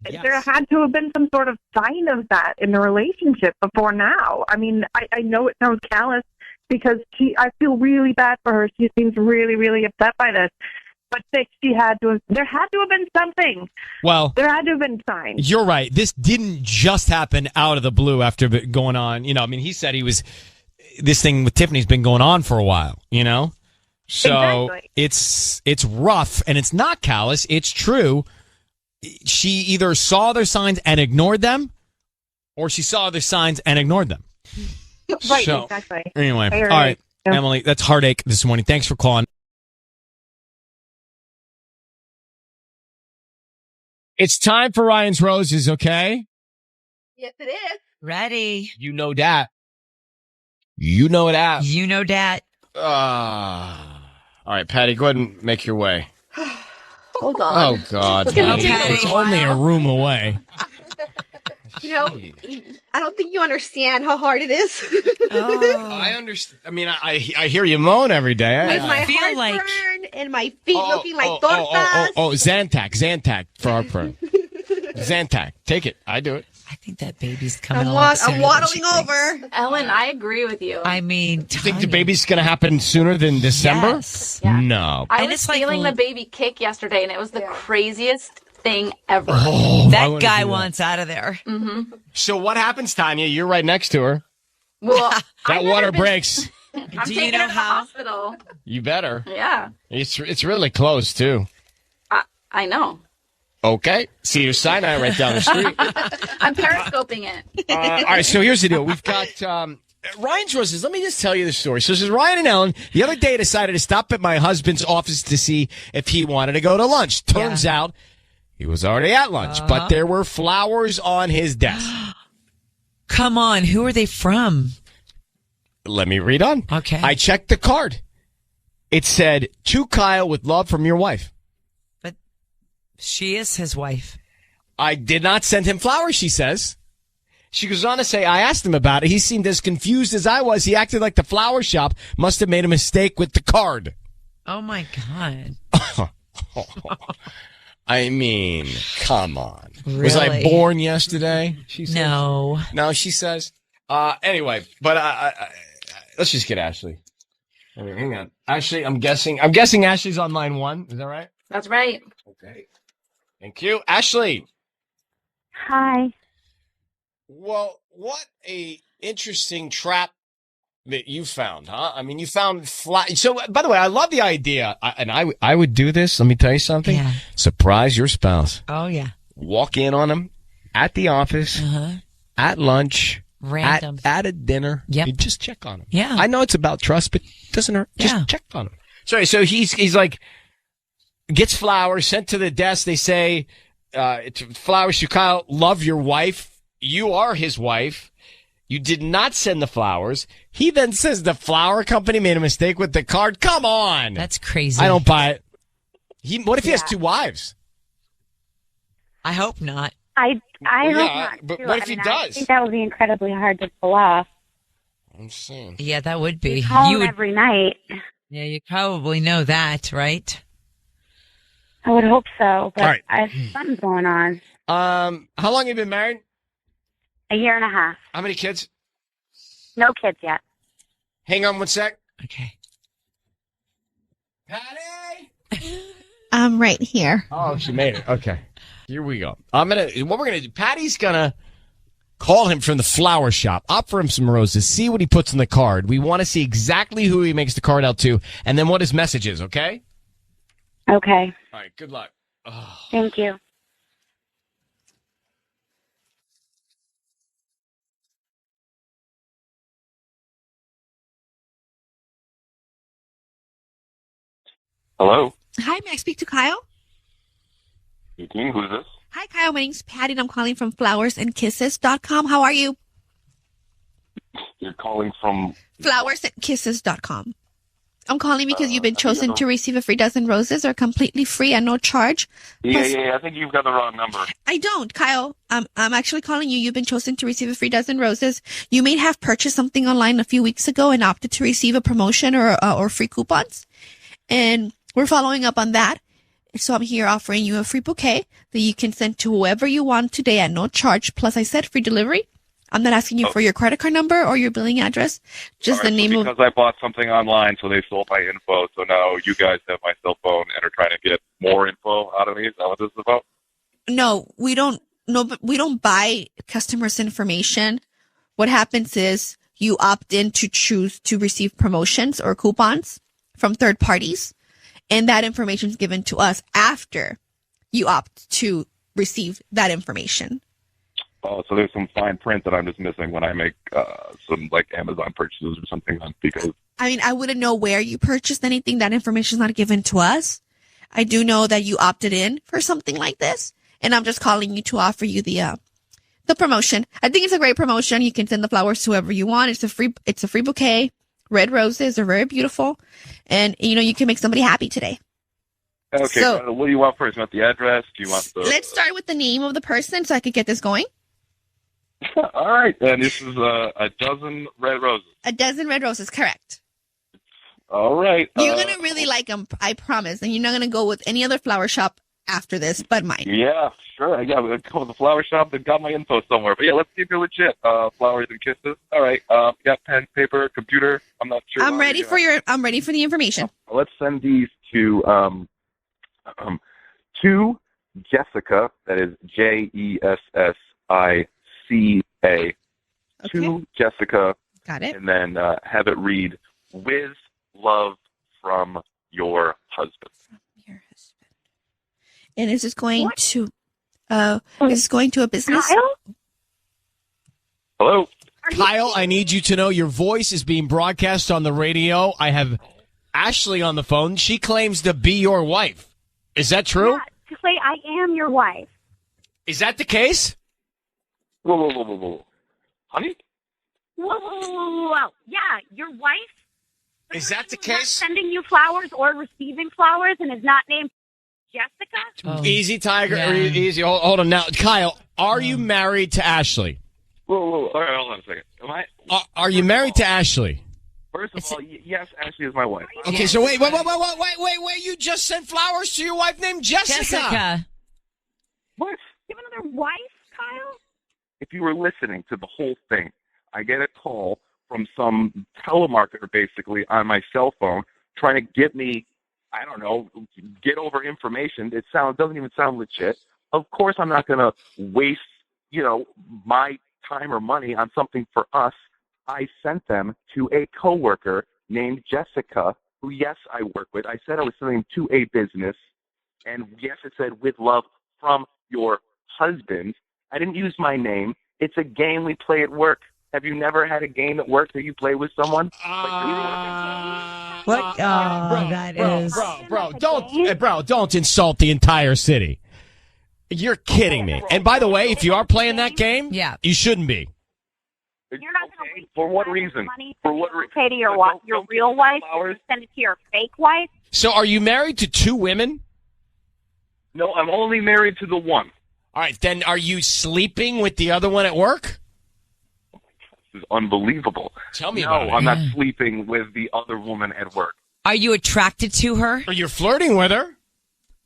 Yes. There had to have been some sort of sign of that in the relationship before now. I mean, I know it sounds callous because I feel really bad for her. She seems really, really upset by this. but 6, there had to have been something. Well, there had to have been signs. You're right. This didn't just happen out of the blue after going on. He said this thing with Tiffany's been going on for a while, So Exactly. it's rough, and it's not callous. It's true. She either saw their signs and ignored them, or she saw their signs and ignored them. Right, So, exactly. Anyway, All all right, Emily, that's heartache this morning. Thanks for calling. It's time for Ryan's Roses, okay? Yes, it is. Ready. You know that. You know that. You know that. All right, Patty, go ahead and make your way. Hold on. Oh, God. It's gonna take It's only a room away. I don't think you understand how hard it is. I understand. I mean, I hear you moan every day. With my heartburn and my feet looking like tortas. Zantac for our pro. Zantac. Take it. I do it. I think that baby's coming I'm along sooner than waddling she thinks. over. Ellen, I agree with you. I mean, You think the baby's going to happen sooner than December? Yes. Yeah. No. I And was it's like- feeling the baby kick yesterday, and it was the craziest thing ever. Oh, I that wanna guy do that. wants out of there. Mm-hmm. So what happens, Tanya? You're right next to her. Well, That water breaks. I'm Do you taking know her to the how? hospital. You better. Yeah, It's really close, too. I know. Okay. Cedar Sinai right down the street. I'm periscoping it. All right, so here's the deal. We've got Ryan's Roses. Let me just tell you the story. So this is Ryan and Ellen. The other day decided to stop at my husband's office to see if he wanted to go to lunch. Turns out he was already at lunch, but there were flowers on his desk. Come on. Who are they from? Let me read on. Okay. I checked the card. It said, "To Kyle with love from your wife." But she is his wife. I did not send him flowers, she says. She goes on to say, I asked him about it. He seemed as confused as I was. He acted like the flower shop must have made a mistake with the card. Oh, my God. I mean, come on. Was I Really? born yesterday? She says. No. No, she says. Anyway, but let's just get Ashley. I mean, hang on. Ashley, I'm guessing Ashley's on line 1. Is that right? That's right. Okay. Thank you. Ashley. Hi. Well, what a interesting trap that you found, huh? I mean, you found So, by the way, I love the idea, I would do this. Let me tell you something. Yeah. Surprise your spouse. Oh, yeah. Walk in on him at the office, at lunch, Random. at a dinner. Yep. You just check on him. Yeah. I know it's about trust, but it doesn't hurt. Just check on him. Sorry. So he's like, gets flowers sent to the desk. They say, flowers to Kyle, love your wife. You are his wife. You did not send the flowers. He then says the flower company made a mistake with the card. Come on. That's crazy. I don't buy it. What if he has 2 wives? I hope not. I Well, hope yeah, not. but too. what I if he mean, does? I think that would be incredibly hard to pull off. I'm saying. Yeah, that would be. He's home You would, every night. yeah, you probably know that, right? I would hope so, but All right. something's going on. How long have you been married? A year and a half. How many kids? No kids yet. Hang on one sec. Okay. I'm right here. Oh, she made it. Okay. Here we go. What we're gonna do, Patty's gonna call him from the flower shop, offer him some roses, see what he puts in the card. We want to see exactly who he makes the card out to, and then what his message is, okay? Okay. All right, good luck. Oh. Thank you. Hello. Hi, may I speak to Kyle? Speaking. Who's this? Hi, Kyle. My name's Patty, and I'm calling from flowersandkisses.com. How are you? You're calling from. Flowersandkisses.com. I'm calling because you've been chosen to receive a free dozen roses or completely free and no charge. Yeah. I think you've got the wrong number. I don't, Kyle. I'm actually calling you. You've been chosen to receive a free dozen roses. You may have purchased something online a few weeks ago and opted to receive a promotion or free coupons. And we're following up on that. So I'm here offering you a free bouquet that you can send to whoever you want today at no charge. Plus, I said free delivery. I'm not asking you for your credit card number or your billing address, just the name because I bought something online, so they stole my info. So now you guys have my cell phone and are trying to get more info out of me. Is that what this is about? No, we don't. No, but we don't buy customers' information. What happens is you opt in to choose to receive promotions or coupons from third parties, and that information is given to us after you opt to receive that information. Oh, so there's some fine print that I'm just missing when I make some like Amazon purchases or something. Because I mean, I wouldn't know where you purchased anything. That information is not given to us. I do know that you opted in for something like this, and I'm just calling you to offer you the promotion. I think it's a great promotion. You can send the flowers to whoever you want. It's a free bouquet. Red roses are very beautiful, and you can make somebody happy today. okay, So- what do you want first? You want the address? Do you want the? Let's start with the name of the person so I could get this going. All right, and this is a dozen red roses. A dozen red roses, correct. All right. You're going to really like them, I promise. And you're not going to go with any other flower shop after this but mine. Yeah, sure. Yeah, we'll go to the flower shop. They've got my info somewhere. But yeah, let's see if you're legit. Flowers and kisses. All right. Got pen, paper, computer. I'm not sure. I'm ready for the information. Let's send these to Jessica. That is JESSICA. To Jessica. Got it. And then have it read, with love from your husband. And is this going to a business? Hello? Kyle, I need you to know your voice is being broadcast on the radio. I have Ashley on the phone. She claims to be your wife. Is that true? Yeah, to say I am your wife. Is that the case? Whoa. Honey? Whoa. Yeah, your wife? Is that the Who's not case? sending you flowers or receiving flowers and is not named Jessica? Easy, Tiger. Yeah. Easy. Hold on now. Kyle, are you married to Ashley? Whoa. All right, hold on a second. Are you married to Ashley? First of all, yes, Ashley is my wife. Okay, so wait. You just sent flowers to your wife named Jessica. What? You have another wife, Kyle? If you were listening to the whole thing, I get a call from some telemarketer basically on my cell phone trying to get me, I don't know, get over information. Doesn't even sound legit. Of course I'm not going to waste, my time or money on something for us. I sent them to a coworker named Jessica, who, yes, I work with. I said I was sending them to a business, and yes, it said with love from your husband. I didn't use my name. It's a game we play at work. Have you never had a game at work that you play with someone? What? Oh, that is. Bro, don't insult the entire city. You're kidding me. And by the way, if you are playing that game, you shouldn't be. You're not going to waste For what reason? For what reason? Pay to your real wife and send it to your fake wife? So are you married to two women? No, I'm only married to the one. All right, then are you sleeping with the other one at work? This is unbelievable. Tell me about it. No, I'm not sleeping with the other woman at work. Are you attracted to her? Or you're flirting with her?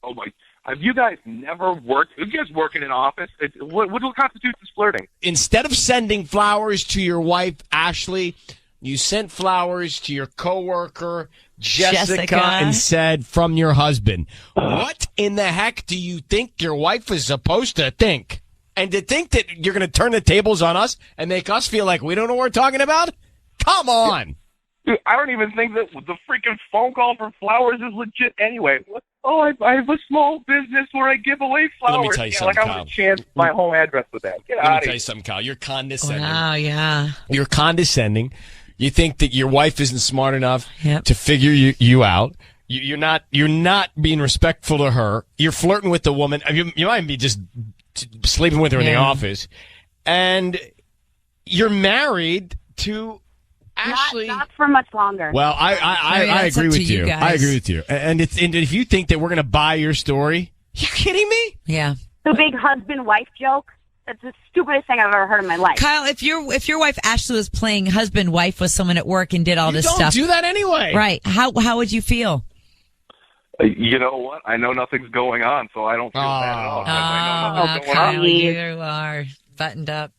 Oh, my. Have you guys never worked? You guys work in an office? What constitutes as flirting? Instead of sending flowers to your wife, Ashley, you sent flowers to your coworker, Jessica, and said from your husband. What in the heck do you think your wife is supposed to think? And to think that you're going to turn the tables on us and make us feel like we don't know what we're talking about? Come on. Dude, I don't even think that the freaking phone call for flowers is legit anyway. I have a small business where I give away flowers. Let me tell you something, like I Kyle. would chance my home address with that. Get Let out me of tell here. you something, Kyle. You're condescending. Wow, yeah. You're condescending. You think that your wife isn't smart enough to figure you out. You're not being respectful to her. You're flirting with the woman. You might be just sleeping with her in the office. And you're married to Ashley. Not for much longer. Well, I agree with you. I agree with you. And if you think that we're going to buy your story, you kidding me? Yeah. The big husband-wife joke. That's the stupidest thing I've ever heard in my life. Kyle, if your wife Ashley was playing husband-wife with someone at work and did all this stuff. Don't do that anyway. Right. How would you feel? You know what? I know nothing's going on, so I don't feel bad at all. I know nothing's going Kyle, on. you are buttoned up.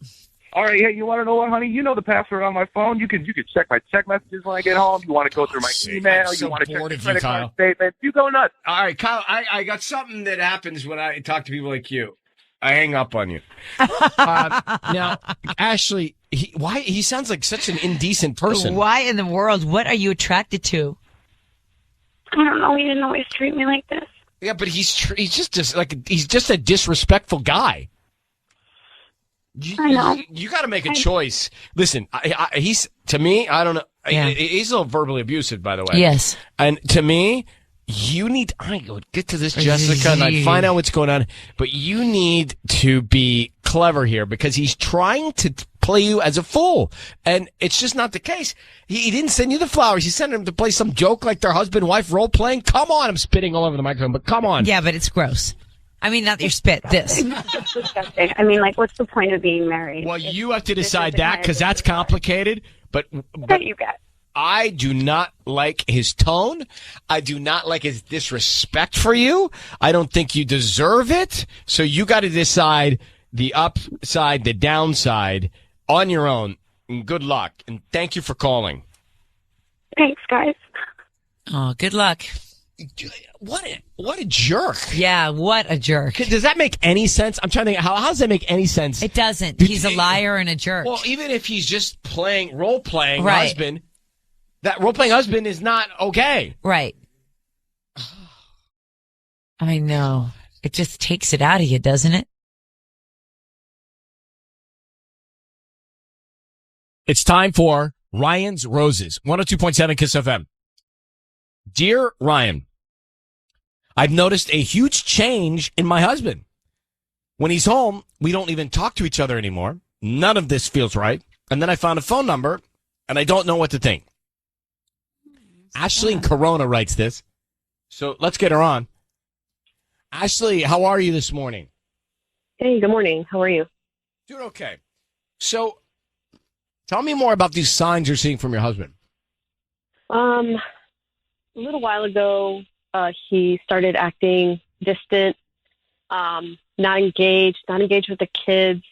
All right, hey, you want to know what, honey? You know the password on my phone. You can check my check messages when I get home. You want to go through my email. I'm so you want to check bored my of you, credit Kyle. card statement. You go nuts. All right, Kyle, I got something that happens when I talk to people like you. I hang up on you. Now, Ashley, he sounds like such an indecent person. Why in the world? What are you attracted to? I don't know. He didn't always treat me like this. Yeah, but he's just a disrespectful guy. I know. You got to make a choice. Listen, he's to me. I don't know. Yeah. He's a little verbally abusive, by the way. Yes. And to me, you need. I go get to this, Jessica, and I find out what's going on. But you need to be clever here because he's trying to play you as a fool, and it's just not the case. He didn't send you the flowers. He sent him to play some joke like their husband-wife role playing. Come on, I'm spitting all over the microphone, but come on. Yeah, but it's gross. I mean, not your spit. This. It's disgusting. I mean, like, what's the point of being married? Well, you have to decide that because that's complicated. But you got. I do not like his tone. I do not like his disrespect for you. I don't think you deserve it. So you got to decide the upside, the downside on your own. And good luck. And thank you for calling. Thanks, guys. Oh, good luck. What a jerk. Yeah, what a jerk. Does that make any sense? I'm trying to think, how does that make any sense? It doesn't. He's a liar and a jerk. Well, even if he's just role-playing Right. husband, that role-playing husband is not okay. Right. I know. It just takes it out of you, doesn't it? It's time for Ryan's Roses, 102.7 KIIS FM. Dear Ryan, I've noticed a huge change in my husband. When he's home, we don't even talk to each other anymore. None of this feels right. And then I found a phone number, and I don't know what to think. Ashley in Corona writes this. So let's get her on. Ashley, how are you this morning? Hey, good morning. How are you? Doing okay. So tell me more about these signs you're seeing from your husband. A little while ago, he started acting distant, not engaged with the kids,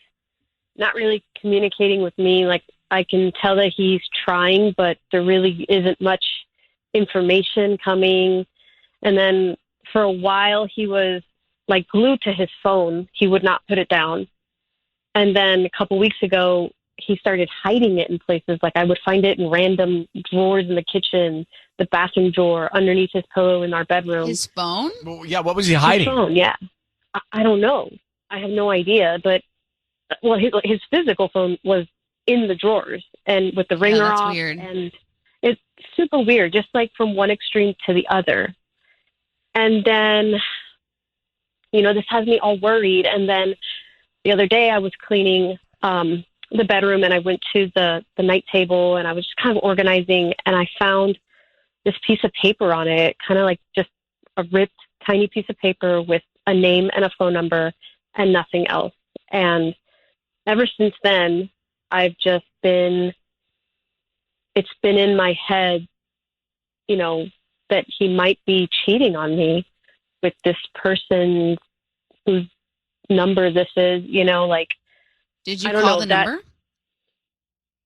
not really communicating with me. Like, I can tell that he's trying, but there really isn't much information coming. And then for a while, he was like glued to his phone. He would not put it down. And then a couple weeks ago, he started hiding it in places. Like, I would find it in random drawers in the kitchen, the bathroom drawer, underneath his pillow in our bedroom. His phone? Well, yeah, what was he hiding? His phone, yeah. I don't know. I have no idea. But, well, his physical phone was in the drawers and with the ringer that's off. weird. And it's super weird, just like from one extreme to the other. And then, this has me all worried. And then the other day I was cleaning the bedroom, and I went to the night table, and I was just kind of organizing, and I found this piece of paper on it, kind of like just a ripped tiny piece of paper with a name and a phone number and nothing else. And ever since then, it's been in my head, that he might be cheating on me with this person whose number this is, like. Did you call the number?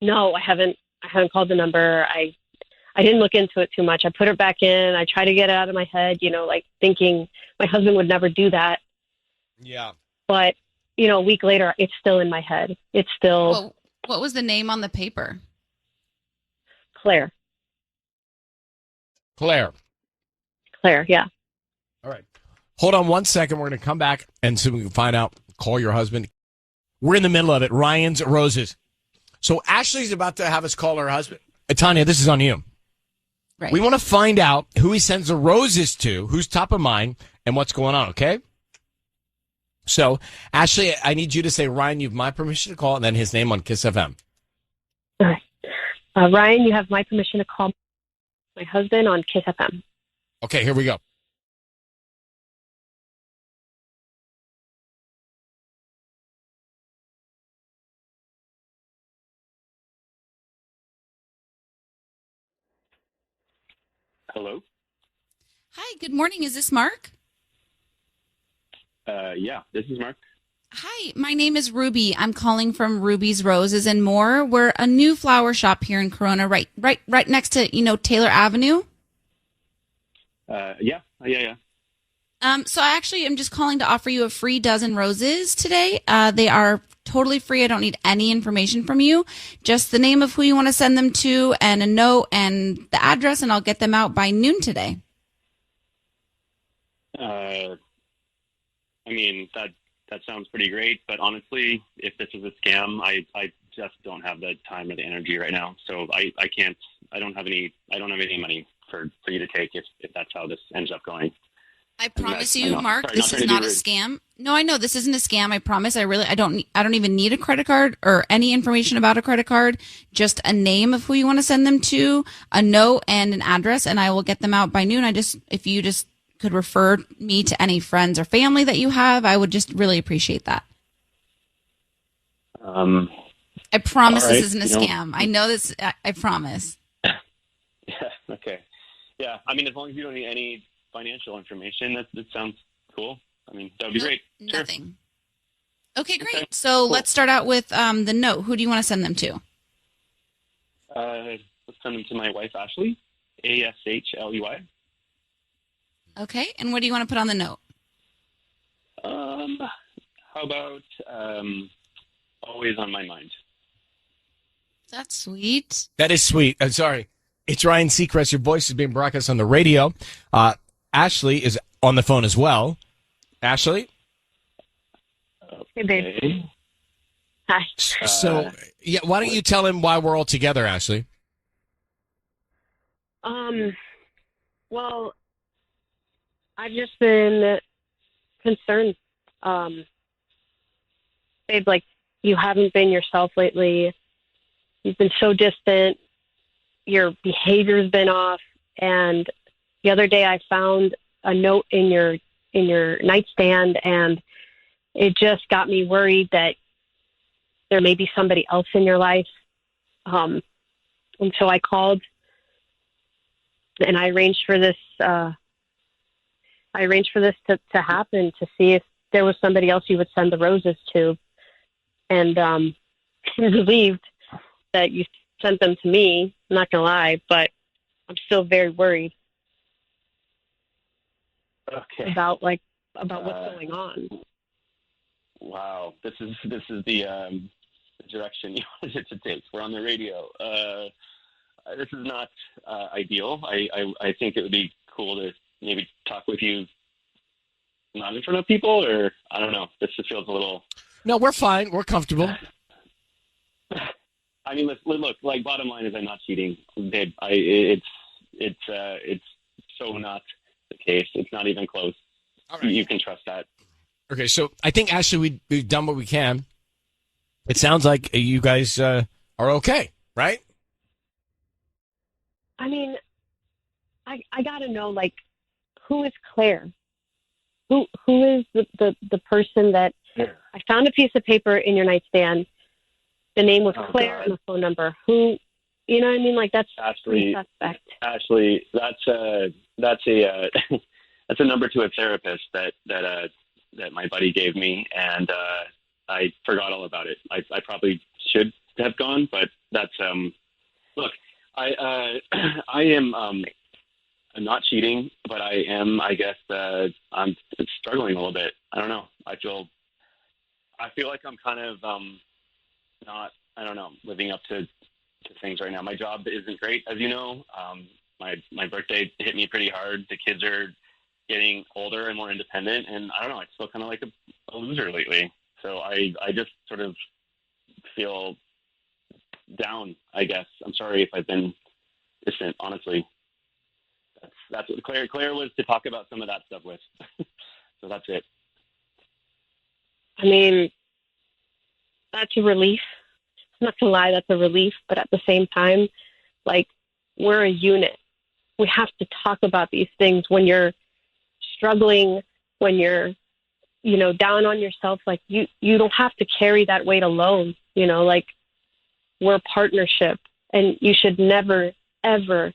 No, I haven't called the number. I didn't look into it too much. I put it back in. I try to get it out of my head, like thinking my husband would never do that. Yeah. But, a week later, it's still in my head. It's still. Well, what was the name on the paper? Claire. Claire, yeah. All right. Hold on 1 second. We're going to come back and see if we can find out. Call your husband. We're in the middle of it. Ryan's Roses. So Ashley's about to have us call her husband. Tanya, this is on you. Right. We want to find out who he sends the roses to, who's top of mind, and what's going on, okay? So, Ashley, I need you to say, Ryan, you have my permission to call, and then his name on KIIS FM. All right. Ryan, you have my permission to call my husband on KIIS FM. Okay, here we go. Hello? Hi, good morning. Is this Mark? Yeah, this is Mark. Hi, my name is Ruby. I'm calling from Ruby's Roses and More. We're a new flower shop here in Corona, right next to, Taylor Avenue. Yeah. So I actually am just calling to offer you a free dozen roses today. They are totally free. I don't need any information from you. Just the name of who you want to send them to and a note and the address, and I'll get them out by noon today. I mean, that sounds pretty great, but honestly, if this is a scam, I just don't have the time or the energy right now. So I can't. I don't have any money for you to take if that's how this ends up going. I promise you, Mark, this is not a scam. No, I know this isn't a scam. I promise. I don't even need a credit card or any information about a credit card. Just a name of who you want to send them to, a note, and an address, and I will get them out by noon. If you just could refer me to any friends or family that you have, I would just really appreciate that. I promise this isn't a scam. I know this. I promise. Yeah. Okay. Yeah. I mean, as long as you don't need any financial information, that sounds cool. I mean, that would be great. Nothing. Sure. Okay, great. Okay, so Let's start out with the note. Who do you want to send them to? Let's send them to my wife, Ashley. ASHLEY. Okay, and what do you want to put on the note? How about always on my mind? That's sweet. That is sweet. I'm sorry. It's Ryan Seacrest. Your voice is being broadcast on the radio. Ashley is on the phone as well. Ashley? Hey, babe. Hi. So, why don't you tell him why we're all together, Ashley? Well, I've just been concerned. Babe, you haven't been yourself lately. You've been so distant. Your behavior's been off. And the other day I found a note in your nightstand, and it just got me worried that there may be somebody else in your life. And so I called and I arranged for this to happen, to see if there was somebody else you would send the roses to. And I'm relieved that you sent them to me. I'm not gonna lie, but I'm still very worried. Okay. About what's going on. Wow, this is the direction you wanted it to take. We're on the radio. This is not ideal. I think it would be cool to maybe talk with you, not in front of people, or I don't know. This just feels a little. No, we're fine. We're comfortable. I mean, look. Bottom line is, I'm not cheating, babe. It's so not the case. It's not even close. All right. You can trust that. Okay, so I think, Ashley, we've done what we can. It sounds like you guys are okay, right? I mean, I gotta know, who is Claire? Who is the person that I found a piece of paper in your nightstand. The name was Claire and the phone number. Who, you know what I mean? That's Ashley. Suspect. Ashley, that's a number to a therapist that my buddy gave me, and I forgot all about it. I probably should have gone, but that's look. I am I'm not cheating, but I am. I guess I'm struggling a little bit. I don't know. I feel like I'm kind of not. I don't know, living up to things right now. My job isn't great, as you know. My birthday hit me pretty hard. The kids are getting older and more independent, and I don't know. I feel kind of like a loser lately. So I just sort of feel down, I guess. I'm sorry if I've been distant, honestly. That's what Claire was to talk about some of that stuff with. So that's it. I mean, that's a relief. I'm not gonna lie, that's a relief. But at the same time, we're a unit. We have to talk about these things when you're struggling, when you're, down on yourself. You don't have to carry that weight alone. We're a partnership, and you should never, ever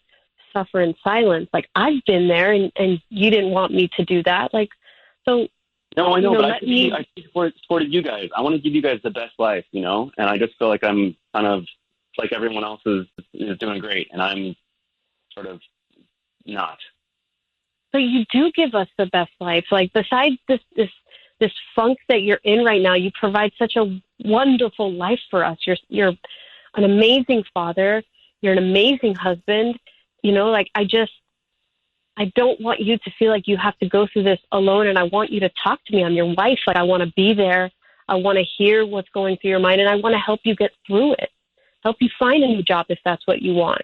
suffer in silence. I've been there, and you didn't want me to do that. So No, I know, but let me. I supported you guys. I want to give you guys the best life, you know, and I just feel like I'm kind of like everyone else is doing great, and I'm sort of not. But you do give us the best life. Like besides this funk that you're in right now, you provide such a wonderful life for us. You're an amazing father. You're an amazing husband. You know, like I don't want you to feel like you have to go through this alone, and I want you to talk to me. I'm your wife. Like I want to be there. I want to hear what's going through your mind, and I want to help you get through it. Help you find a new job if that's what you want.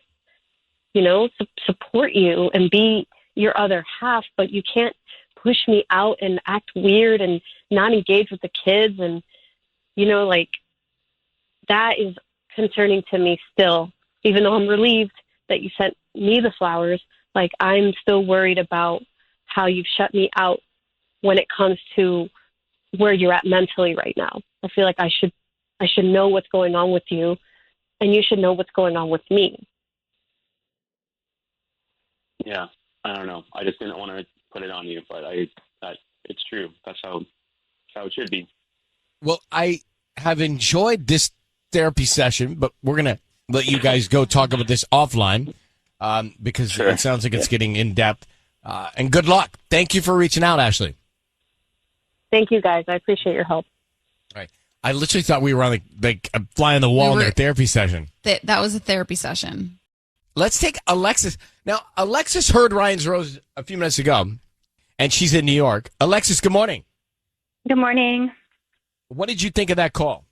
You know, support you and be your other half, but you can't push me out and act weird and not engage with the kids. And, you know, like that is concerning to me still, even though I'm relieved that you sent me the flowers. Like I'm still worried about how you've shut me out when it comes to where you're at mentally right now. I feel like I should know what's going on with you, and you should know what's going on with me. Yeah, I don't know. I just didn't want to put it on you, but it's true. That's how it should be. Well, I have enjoyed this therapy session, but we're going to let you guys go talk about this offline because it sounds like it's getting in depth. And good luck. Thank you for reaching out, Ashley. Thank you, guys. I appreciate your help. All right. I literally thought we were on like a fly on the wall in their therapy session. That was a therapy session. Let's take Alexis. Now, Alexis heard Ryan's Rose a few minutes ago, and she's in New York. Alexis, good morning. Good morning. What did you think of that call?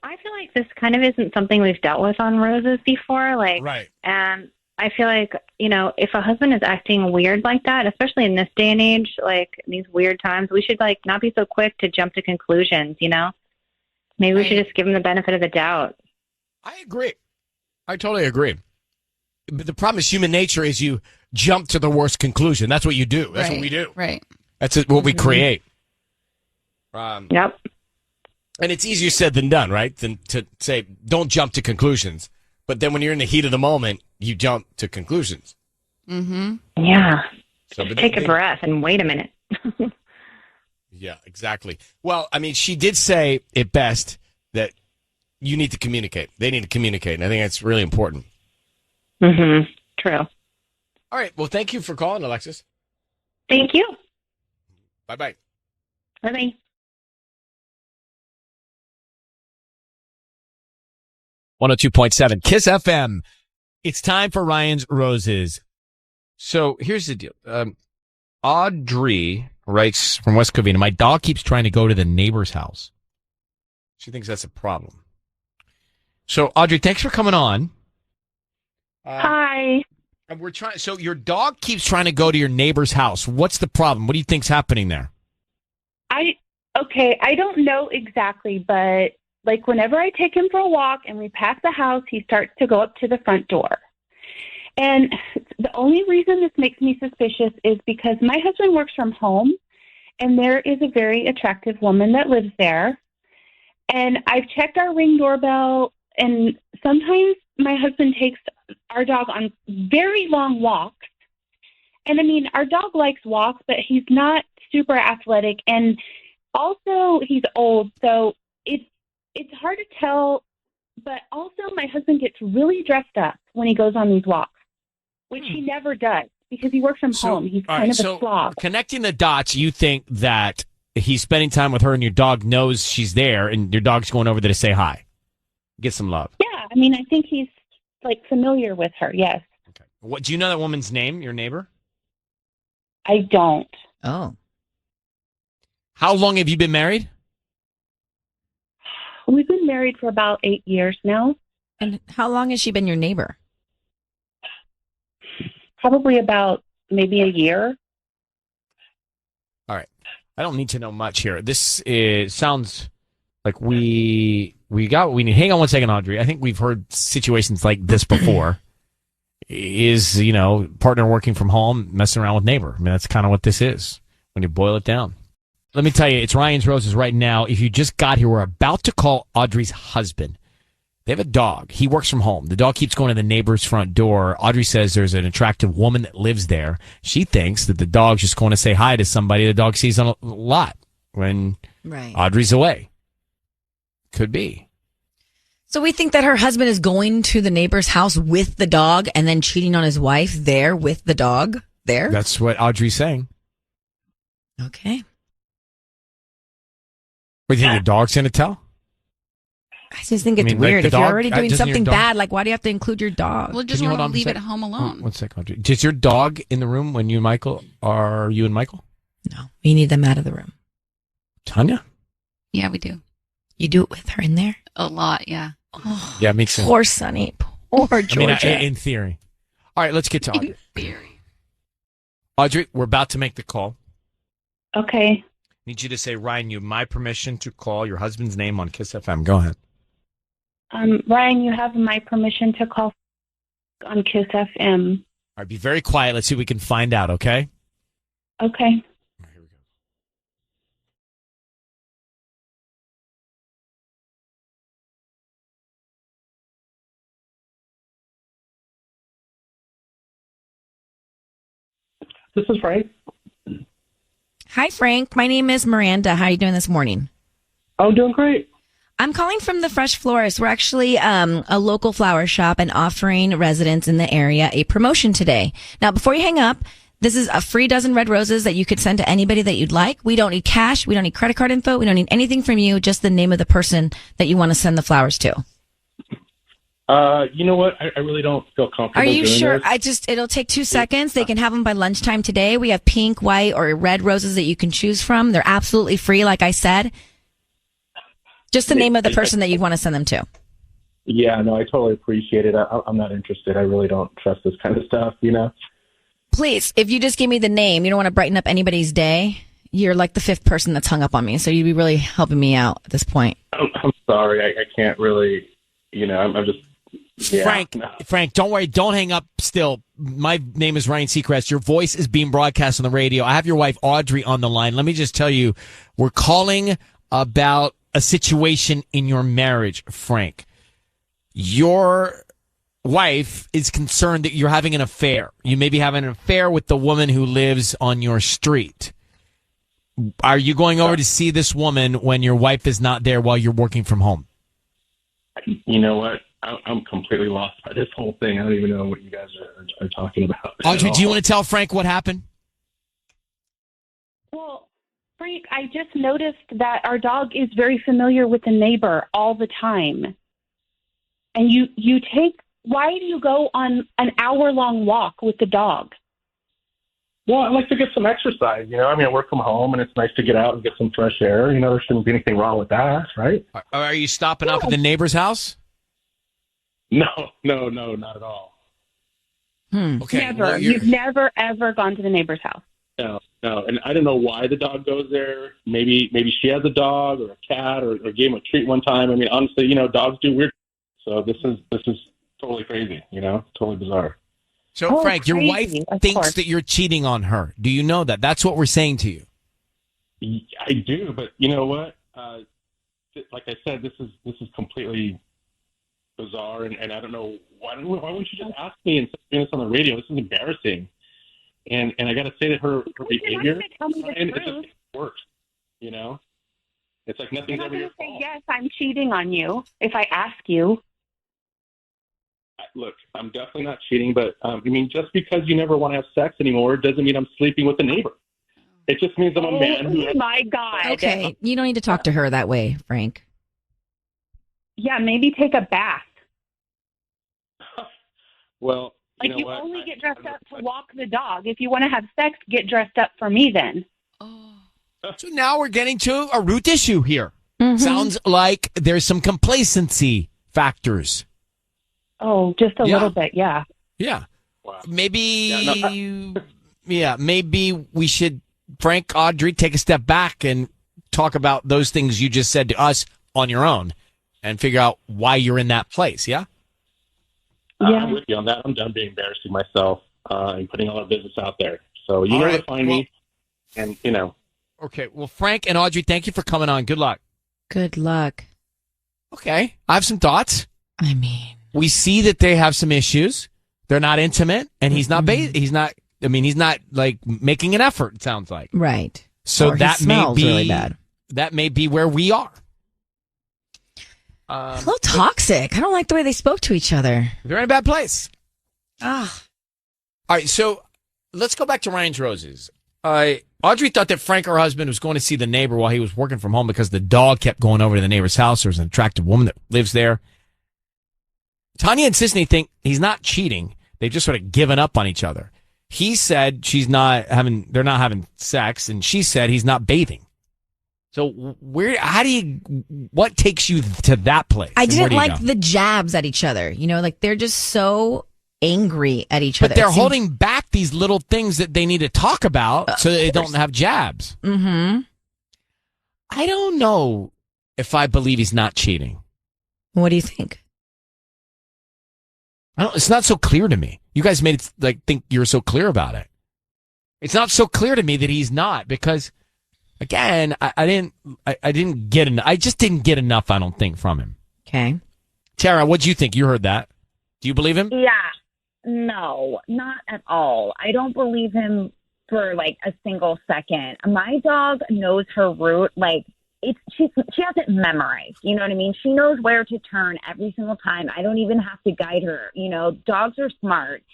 I feel like this kind of isn't something we've dealt with on Roses before. Like, right. And I feel like, you know, if a husband is acting weird like that, especially in this day and age, like in these weird times, we should like not be so quick to jump to conclusions, you know? Maybe we should just give him the benefit of the doubt. I agree. I totally agree. But the problem is human nature is you jump to the worst conclusion. That's what you do. That's what we do. Right. That's what we create. Yep. And it's easier said than done, right? Than to say, don't jump to conclusions. But then when you're in the heat of the moment, you jump to conclusions. Mm-hmm. Yeah. So just take a breath and wait a minute. Yeah, exactly. Well, I mean, she did say it best that you need to communicate. They need to communicate. And I think that's really important. Mm-hmm. True. All right. Well, thank you for calling, Alexis. Thank you. Bye-bye. Bye-bye. .7 KIIS-FM. It's time for Ryan's Roses. So here's the deal. Audrey writes from West Covina, my dog keeps trying to go to the neighbor's house. She thinks that's a problem. So Audrey, thanks for coming on. Hi. And we're trying. So your dog keeps trying to go to your neighbor's house. What's the problem? What do you think's happening there? I don't know exactly, but like whenever I take him for a walk and we pass the house, he starts to go up to the front door. And the only reason this makes me suspicious is because my husband works from home and there is a very attractive woman that lives there. And I've checked our Ring doorbell, and sometimes my husband takes our dog on very long walks. And I mean, our dog likes walks, but he's not super athletic. And also he's old, so it's hard to tell. But also my husband gets really dressed up when he goes on these walks, which he never does because he works from home. He's kind of a slob. Connecting the dots, you think that he's spending time with her and your dog knows she's there and your dog's going over there to say hi, get some love. Yeah, I mean, I think he's like familiar with her. Yes. Okay. What do you know that woman's name? Your neighbor? I don't. Oh. How long have you been married? We've been married for about 8 years now. And how long has she been your neighbor? Probably about maybe a year. All right. I don't need to know much here. This sounds like we got what we need. Hang on one second, Audrey. I think we've heard situations like this before. Is, partner working from home, messing around with neighbor. I mean, that's kind of what this is when you boil it down. Let me tell you, it's Ryan's Roses right now. If you just got here, we're about to call Audrey's husband. They have a dog. He works from home. The dog keeps going to the neighbor's front door. Audrey says there's an attractive woman that lives there. She thinks that the dog's just going to say hi to somebody the dog sees on a lot when Audrey's away. Could be. So we think that her husband is going to the neighbor's house with the dog and then cheating on his wife there with the dog there? That's what Audrey's saying. Okay. What, do you think the dog's going to tell? I just think it's weird. If you're already doing something bad, like, why do you have to include your dog? Well, just want to leave it home alone. One second, Audrey. Is your dog in the room when you and Michael? Are you and Michael? No, we need them out of the room. Tanya? Yeah, we do. You do it with her in there? A lot, yeah. Oh, yeah, me too. Poor Sonny. Poor Georgia. In theory. All right, let's get to Audrey. Audrey, we're about to make the call. Okay. Need you to say, Ryan, you have my permission to call your husband's name on KIIS-FM. Go ahead. Ryan, you have my permission to call on KIIS-FM. All right, be very quiet. Let's see if we can find out, okay? Okay. This is Frank. Hi, Frank. My name is Miranda. How are you doing this morning? I'm doing great. I'm calling from the Fresh Florist. We're actually a local flower shop and offering residents in the area a promotion today. Now, before you hang up, this is a free dozen red roses that you could send to anybody that you'd like. We don't need cash. We don't need credit card info. We don't need anything from you, just the name of the person that you want to send the flowers to. You know what? I really don't feel comfortable. Are you doing sure? this. It'll take 2 seconds. They can have them by lunchtime today. We have pink, white, or red roses that you can choose from. They're absolutely free, like I said. Just the name of the person that you'd want to send them to. Yeah, no, I totally appreciate it. I'm not interested. I really don't trust this kind of stuff, you know? Please, if you just give me the name, you don't want to brighten up anybody's day. You're like the 5th person that's hung up on me, so you'd be really helping me out at this point. I'm sorry. I can't really, you know, I'm just... Yeah, Frank, don't worry. Don't hang up still. My name is Ryan Seacrest. Your voice is being broadcast on the radio. I have your wife, Audrey, on the line. Let me just tell you, we're calling about a situation in your marriage, Frank. Your wife is concerned that you're having an affair. You may be having an affair with the woman who lives on your street. Are you going over to see this woman when your wife is not there while you're working from home? You know what? I'm completely lost by this whole thing. I don't even know what you guys are talking about. Audrey, do you want to tell Frank what happened? Well, Frank, I just noticed that our dog is very familiar with the neighbor all the time. And why do you go on an hour-long walk with the dog? Well, I like to get some exercise, you know? I mean, I work from home, and it's nice to get out and get some fresh air. You know, there shouldn't be anything wrong with that, right? Are you stopping up at the neighbor's house? No, not at all. Okay. Never. Well, You've never, ever gone to the neighbor's house. No. And I don't know why the dog goes there. Maybe she has a dog or a cat or gave him a treat one time. I mean, honestly, you know, dogs do weird. So this is totally crazy, you know, totally bizarre. So, Frank, your wife of thinks course. that you're cheating on her. Do you know that? That's what we're saying to you. I do, but you know what? Like I said, this is completely bizarre, and I don't know why wouldn't you just ask me instead of doing this on the radio? This is embarrassing, and I got to say that her behavior, and it just works. You know, it's like nothing's ever your fault. Yes, I'm cheating on you if I ask you. Look, I'm definitely not cheating, but I mean, just because you never want to have sex anymore doesn't mean I'm sleeping with a neighbor. It just means I'm a man who. Oh my God! Okay, you don't need to talk to her that way, Frank. Yeah, maybe take a bath. Well, you know what? Only get dressed up to walk the dog. If you want to have sex, get dressed up for me then. So now we're getting to a root issue here. Sounds like there's some complacency factors. Oh, just a little bit, yeah. Yeah. Wow. Maybe, maybe we should, Frank, Audrey, take a step back and talk about those things you just said to us on your own and figure out why you're in that place, yeah? I'm with you on that. I'm done being embarrassing myself and putting all our business out there. So you know where to find me, and, you know. Okay, well, Frank and Audrey, thank you for coming on. Good luck. Good luck. Okay, I have some thoughts. I mean, we see that they have some issues. They're not intimate, and he's not. He's not like making an effort. It sounds like right. So Or that he may smells be really bad. That may be where we are. It's a little toxic. I don't like the way they spoke to each other. They're in a bad place. Ah. All right, so let's go back to Ryan's Roses. Audrey thought that Frank, her husband, was going to see the neighbor while he was working from home because the dog kept going over to the neighbor's house. There's an attractive woman that lives there. Tanya and Sisney think he's not cheating. They've just sort of given up on each other. He said they're not having sex, and she said he's not bathing. So what takes you to that place? I didn't like the jabs at each other. Like they're just so angry at each other. But they're holding back these little things that they need to talk about so that they don't have jabs. Mm-hmm. I don't know if I believe he's not cheating. What do you think? It's not so clear to me. You guys made it think you're so clear about it. It's not so clear to me that he's not because, again, I just didn't get enough. I don't think from him. Okay, Tara, what do you think? You heard that? Do you believe him? Yeah. No, not at all. I don't believe him for like a single second. My dog knows her route. Like she hasn't memorized. You know what I mean? She knows where to turn every single time. I don't even have to guide her. Dogs are smart,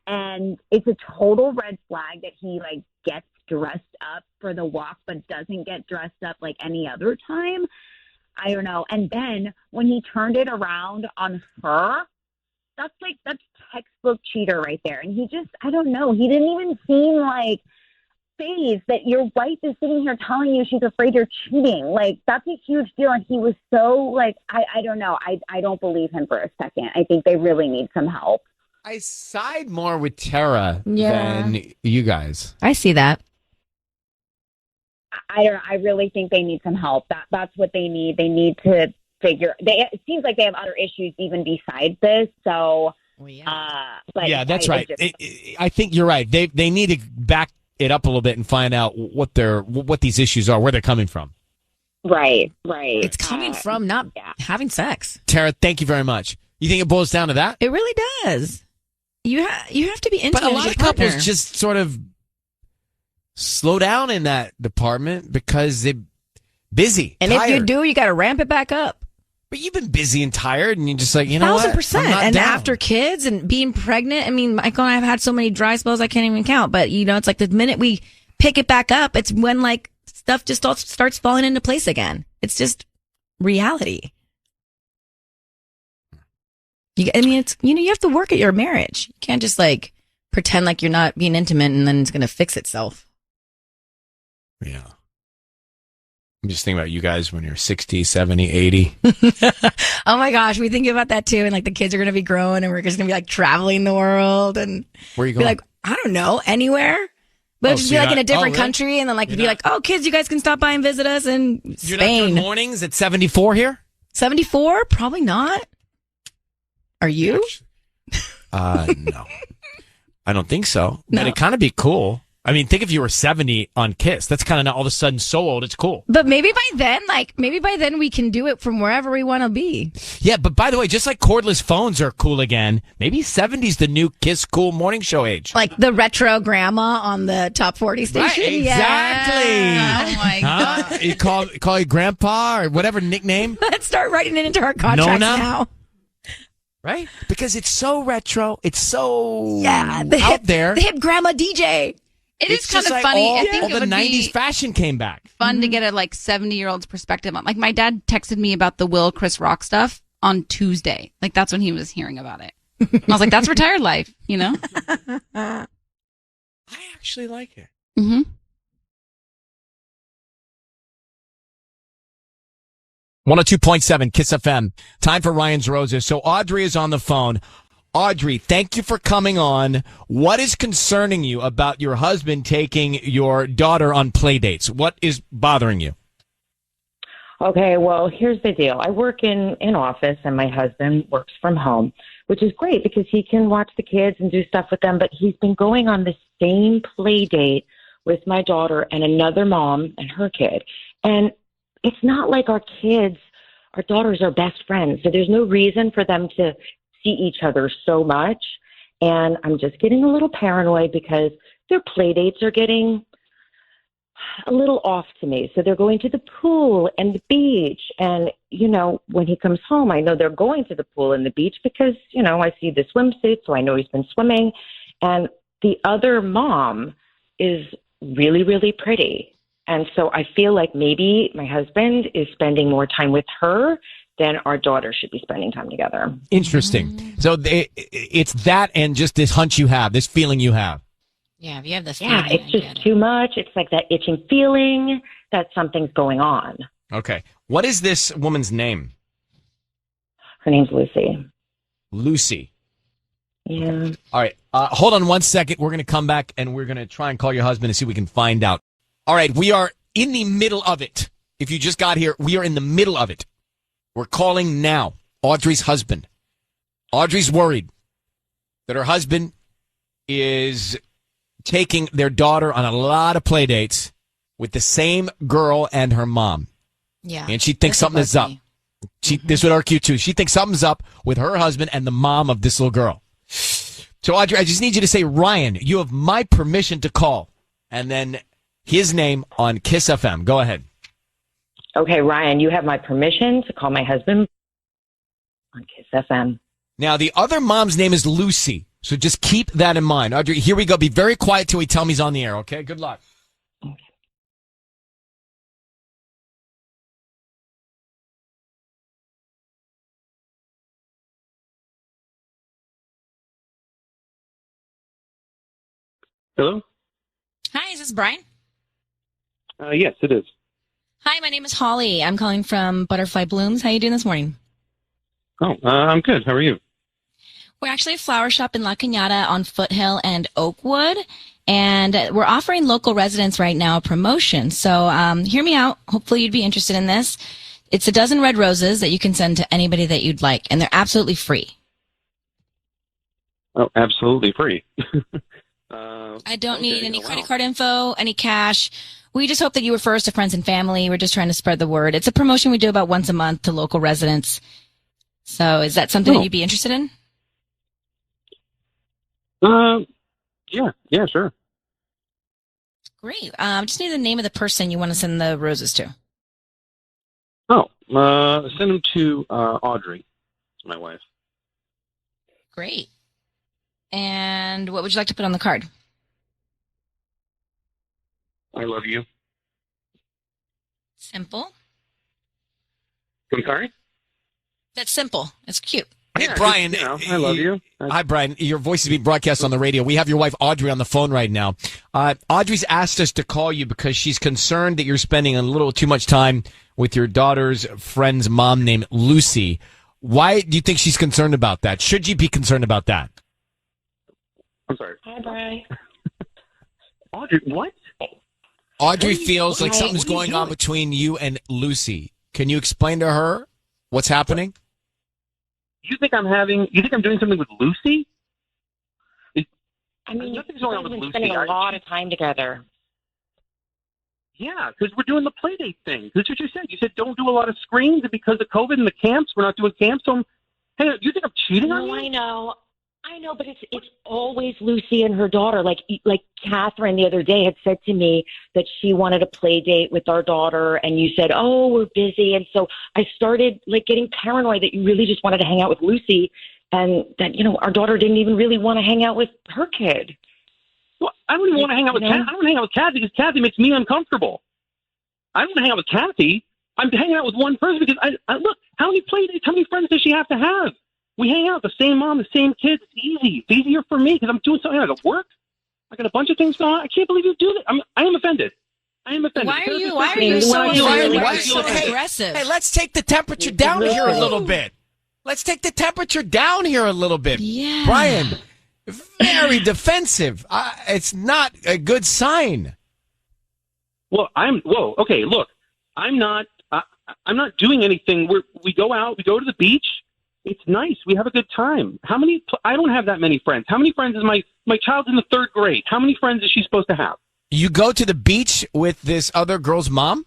and it's a total red flag that he like gets dressed up for the walk, but doesn't get dressed up like any other time. I don't know. And then when he turned it around on her, that's textbook cheater right there. And he just, I don't know. He didn't even seem like phased that your wife is sitting here telling you she's afraid you're cheating. Like, that's a huge deal. And he was so like, I don't know. I don't believe him for a second. I think they really need some help. I side more with Tara than you guys. I see that. I really think they need some help. That's what they need. They need to it seems like they have other issues even besides this. So, but yeah, that's right. I think you're right. They need to back it up a little bit and find out what these issues are, where they're coming from. Right. It's coming from not having sex. Tara, thank you very much. You think it boils down to that? It really does. You have to be intimate. But a lot with of your couples partner. just sort of slow down in that department because they're busy. And tired. if you do, you got to ramp it back up. But you've been busy and tired, and you're just like, you know what? 1,000%. And down. after kids and being pregnant, I mean, Michael and I have had so many dry spells I can't even count. But, it's like the minute we pick it back up, it's when, like, stuff just starts falling into place again. It's just reality. You have to work at your marriage. You can't just, like, pretend like you're not being intimate and then it's going to fix itself. Yeah. I'm just thinking about you guys when you're 60, 70, 80. Oh my gosh, we think about that too. And like the kids are going to be growing and we're just going to be like traveling the world and where are you be going? like, I don't know, anywhere. But just be like in a different really? country and then like be like, oh kids, you guys can stop by and visit us in You're Spain. not doing mornings at 74 here? 74? Probably not. Are you? No. I don't think so. No. But it'd kind of be cool. I mean, think if you were 70 on KIIS. That's kind of not all of a sudden so old. It's cool. But maybe by then we can do it from wherever we want to be. Yeah, but by the way, just like cordless phones are cool again, maybe 70's the new KIIS cool morning show age. Like the retro grandma on the top 40 station. Right, exactly. Yeah. Oh my God. You call you grandpa or whatever nickname. Let's start writing it into our contracts now. Right? Because it's so retro. It's so out there. The hip grandma DJ. It is It's kind just of like funny. all I think it the would 90s be fashion came back. fun to get a 70-year-old's perspective on. Like my dad texted me about the Will Chris Rock stuff on Tuesday. Like that's when he was hearing about it. I was like, that's retired life, I actually like it. Mm-hmm. .7 KIIS-FM. Time for Ryan's Roses. So Audrey is on the phone. Audrey, thank you for coming on. What is concerning you about your husband taking your daughter on play dates? What is bothering you? Okay, well, here's the deal. I work in office and my husband works from home, which is great because he can watch the kids and do stuff with them, but he's been going on the same play date with my daughter and another mom and her kid. And it's not like our kids our daughters are best friends. So there's no reason for them to see each other so much. And I'm just getting a little paranoid because their play dates are getting a little off to me. So they're going to the pool and the beach. And, you know, when he comes home, I know they're going to the pool and the beach because, you know, I see the swimsuit, so I know he's been swimming. And the other mom is really, really pretty. And so I feel like maybe my husband is spending more time with her than our daughter should be spending time together. Interesting. So it's that and just this hunch you have, this feeling you have. Yeah, if you have this Yeah, feeling, it's just too much. It's like that itching feeling that something's going on. Okay. What is this woman's name? Her name's Lucy. Lucy. Yeah. All right. Hold on one second. We're going to come back and we're going to try and call your husband and see if we can find out. All right. We are in the middle of it. If you just got here, we are in the middle of it. We're calling now Audrey's husband. Audrey's worried that her husband is taking their daughter on a lot of play dates with the same girl and her mom. Yeah. And she thinks something is up. This would argue too. She thinks something's up with her husband and the mom of this little girl. So Audrey, I just need you to say, Ryan, you have my permission to call. And then his name on KIIS-FM. Go ahead. Okay, Ryan, you have my permission to call my husband on KIIS-FM. Now, the other mom's name is Lucy. So just keep that in mind. Audrey, here we go. Be very quiet till we tell me he's on the air, okay? Good luck. Okay. Hello? Hi, is this Brian? Yes, it is. Hi, my name is Holly. I'm calling from Butterfly Blooms. How you doing this morning? Oh, I'm good. How are you? We're actually a flower shop in La Cañada on Foothill and Oakwood, and we're offering local residents right now a promotion. So hear me out. Hopefully you'd be interested in this. It's a dozen red roses that you can send to anybody that you'd like, and they're absolutely free. Oh, absolutely free. I don't need any credit card info, any cash. We just hope that you refer us to friends and family. We're just trying to spread the word. It's a promotion we do about once a month to local residents. So is that something that you'd be interested in? Yeah, sure. Great. Just need the name of the person you want to send the roses to. Oh, send them to Audrey, my wife. Great. And what would you like to put on the card? I love you. Simple. I'm sorry? That's simple. It's cute. Hey, Brian. I love you. Hi, Brian. Your voice is being broadcast on the radio. We have your wife, Audrey, on the phone right now. Audrey's asked us to call you because she's concerned that you're spending a little too much time with your daughter's friend's mom named Lucy. Why do you think she's concerned about that? Should you be concerned about that? I'm sorry. Hi, Brian. Audrey, what? Audrey feels like something's going on between you and Lucy. Can you explain to her what's happening? You think I'm doing something with Lucy? I mean, nothing's going on with Lucy. Spending a lot of time together. Yeah, because we're doing the play date thing. That's what you said. You said don't do a lot of screens, and because of COVID and the camps, we're not doing camps. So, hey, you think I'm cheating on you? I know, but it's always Lucy and her daughter. Like Catherine the other day had said to me that she wanted a play date with our daughter, and you said, "Oh, we're busy." And so I started getting paranoid that you really just wanted to hang out with Lucy, and that our daughter didn't even really want to hang out with her kid. Well, I don't even want to hang out with Kathy. I don't want to hang out with Kathy because Kathy makes me uncomfortable. I don't want to hang out with Kathy. I'm hanging out with one person because I look, how many play dates, how many friends does she have to have? We hang out, the same mom, the same kids. It's easy. It's easier for me because I'm doing something. I got work. I got a bunch of things going on. I can't believe you do that. I am offended. I am offended. Why are you so aggressive? Hey, let's take the temperature down here a little bit. Let's take the temperature down here a little bit. Yeah. Brian, very defensive. It's not a good sign. Well, okay, look, I'm not doing anything. We go out, we go to the beach. It's nice. We have a good time. I don't have that many friends. How many friends is my child's in the 3rd grade? How many friends is she supposed to have? You go to the beach with this other girl's mom?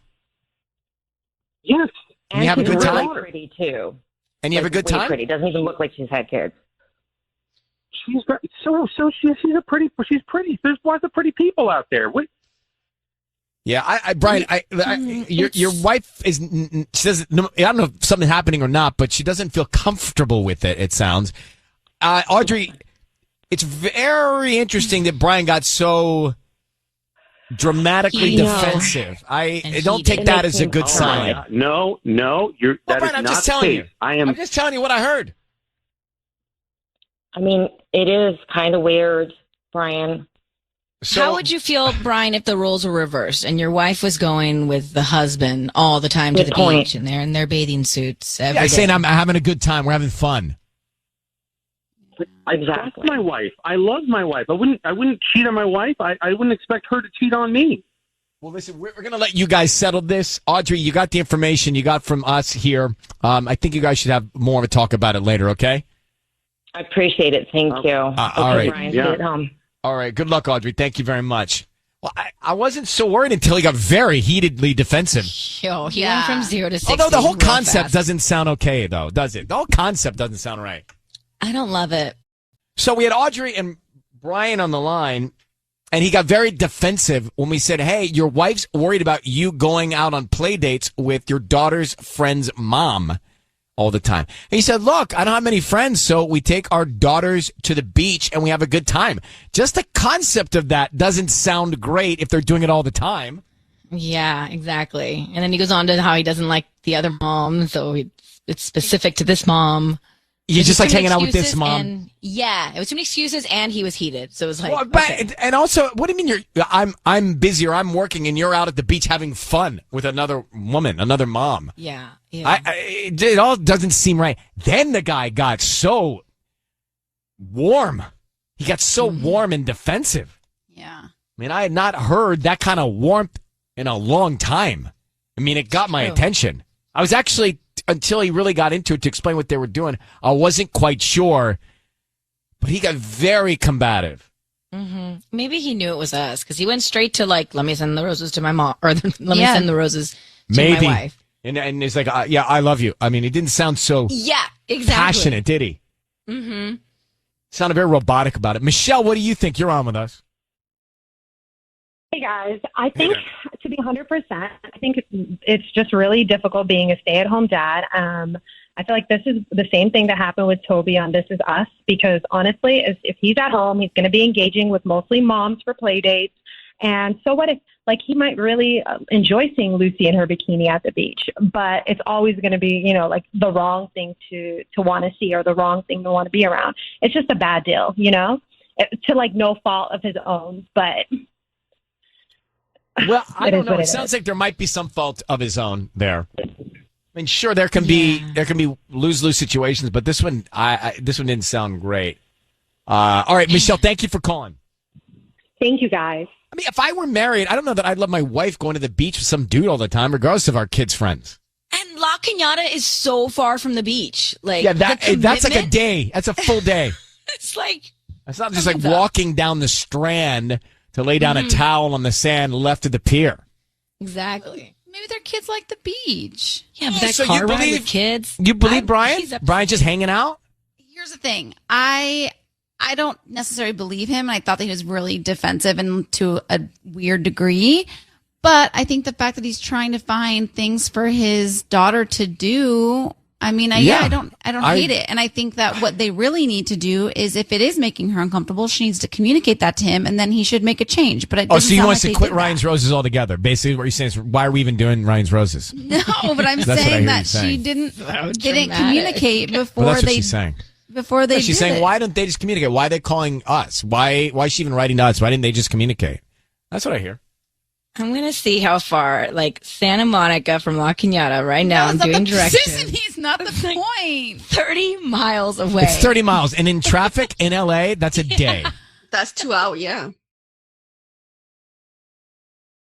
Yes. And you have a she's good really time? pretty too. And you have a good Way time? Pretty. Doesn't even look like she's had kids. She's very, she's a pretty. She's pretty. There's lots of pretty people out there. What? Yeah, Brian, your wife is. She doesn't. I don't know if something happening or not, but she doesn't feel comfortable with it. It sounds. Audrey, it's very interesting that Brian got so dramatically defensive. I don't take that as a good sign. No, you're. That Brian, is I'm not just telling you. I'm just telling you what I heard. I mean, it is kind of weird, Brian. How would you feel, Brian, if the roles were reversed and your wife was going with the husband all the time to the beach and they're in their bathing suits every day? Saying I'm having a good time. We're having fun. I trust my wife. I love my wife. I wouldn't cheat on my wife. I wouldn't expect her to cheat on me. Well, listen, we're going to let you guys settle this. Audrey, you got the information you got from us here. I think you guys should have more of a talk about it later, okay? I appreciate it. Thank you. All right. Brian, sit at home. All right. Good luck, Audrey. Thank you very much. Well, I wasn't so worried until he got very heatedly defensive. Yo, he went from 0 to 60. Although the whole concept fast. doesn't sound okay, though, does it? The whole concept doesn't sound right. I don't love it. So we had Audrey and Brian on the line, and he got very defensive when we said, hey, your wife's worried about you going out on play dates with your daughter's friend's mom all the time. And he said, look, I don't have many friends, so we take our daughters to the beach and we have a good time. Just the concept of that doesn't sound great if they're doing it all the time. Yeah, exactly. And then he goes on to how he doesn't like the other mom, so it's specific to this mom. You just like hanging out with this mom. And, yeah, it was too many excuses, and he was heated. So it was like, well, but, and also, what do you mean I'm busy or I'm working and you're out at the beach having fun with another woman, another mom? Yeah. It all doesn't seem right. Then the guy got so warm. He got so warm and defensive. Yeah. I mean, I had not heard that kind of warmth in a long time. I mean, it got my attention. I was actually, until he really got into it to explain what they were doing, I wasn't quite sure. But he got very combative. Mm-hmm. Maybe he knew it was us because he went straight to like, let me send the roses to my mom, or let me send the roses to my wife. And it's like, yeah, I love you. I mean, he didn't sound so passionate, did he? Mm-hmm. Sounded very robotic about it. Michelle, what do you think? You're on with us. Hey guys, I think to be 100%, I think it's just really difficult being a stay-at-home dad. I feel like this is the same thing that happened with Toby on This Is Us, because honestly, if he's at home, he's going to be engaging with mostly moms for play dates. And so what if, like, he might really enjoy seeing Lucy in her bikini at the beach, but it's always going to be, you know, like the wrong thing to want to see or the wrong thing to want to be around. It's just a bad deal, you know, to like no fault of his own, but. Well, I don't know. It sounds like there might be some fault of his own there. I mean, sure, there can be lose-lose situations, but this one, this one didn't sound great. All right, Michelle, thank you for calling. Thank you, guys. I mean, if I were married, I don't know that I'd love my wife going to the beach with some dude all the time, regardless of our kids' friends. And La Cañada is so far from the beach. Like, yeah, that's like a day. That's a full day. It's like, it's not just like walking down the Strand to lay down a towel on the sand left of the pier. Exactly. Maybe their kids like the beach. Yeah, but that so car ride with kids. You believe Brian? Brian just hanging out? Here's the thing. I don't necessarily believe him. I thought that he was really defensive and to a weird degree. But I think the fact that he's trying to find things for his daughter to do, I mean, I don't hate it. And I think that what they really need to do is, if it is making her uncomfortable, she needs to communicate that to him, and then he should make a change. But it so he wants to quit Ryan's Roses altogether. Basically, what you're saying is, why are we even doing Ryan's Roses? No, but I'm saying that she didn't communicate before that's what she's saying. Before they she's saying, why don't they just communicate? Why are they calling us? Why is she even writing to us? Why didn't they just communicate? That's what I hear. I'm going to see how far, like, Santa Monica from La Cañada right now. I'm doing directions. He's not the point. 30 miles away. It's 30 miles. And in traffic in L.A., that's a day. That's 2 hours, yeah.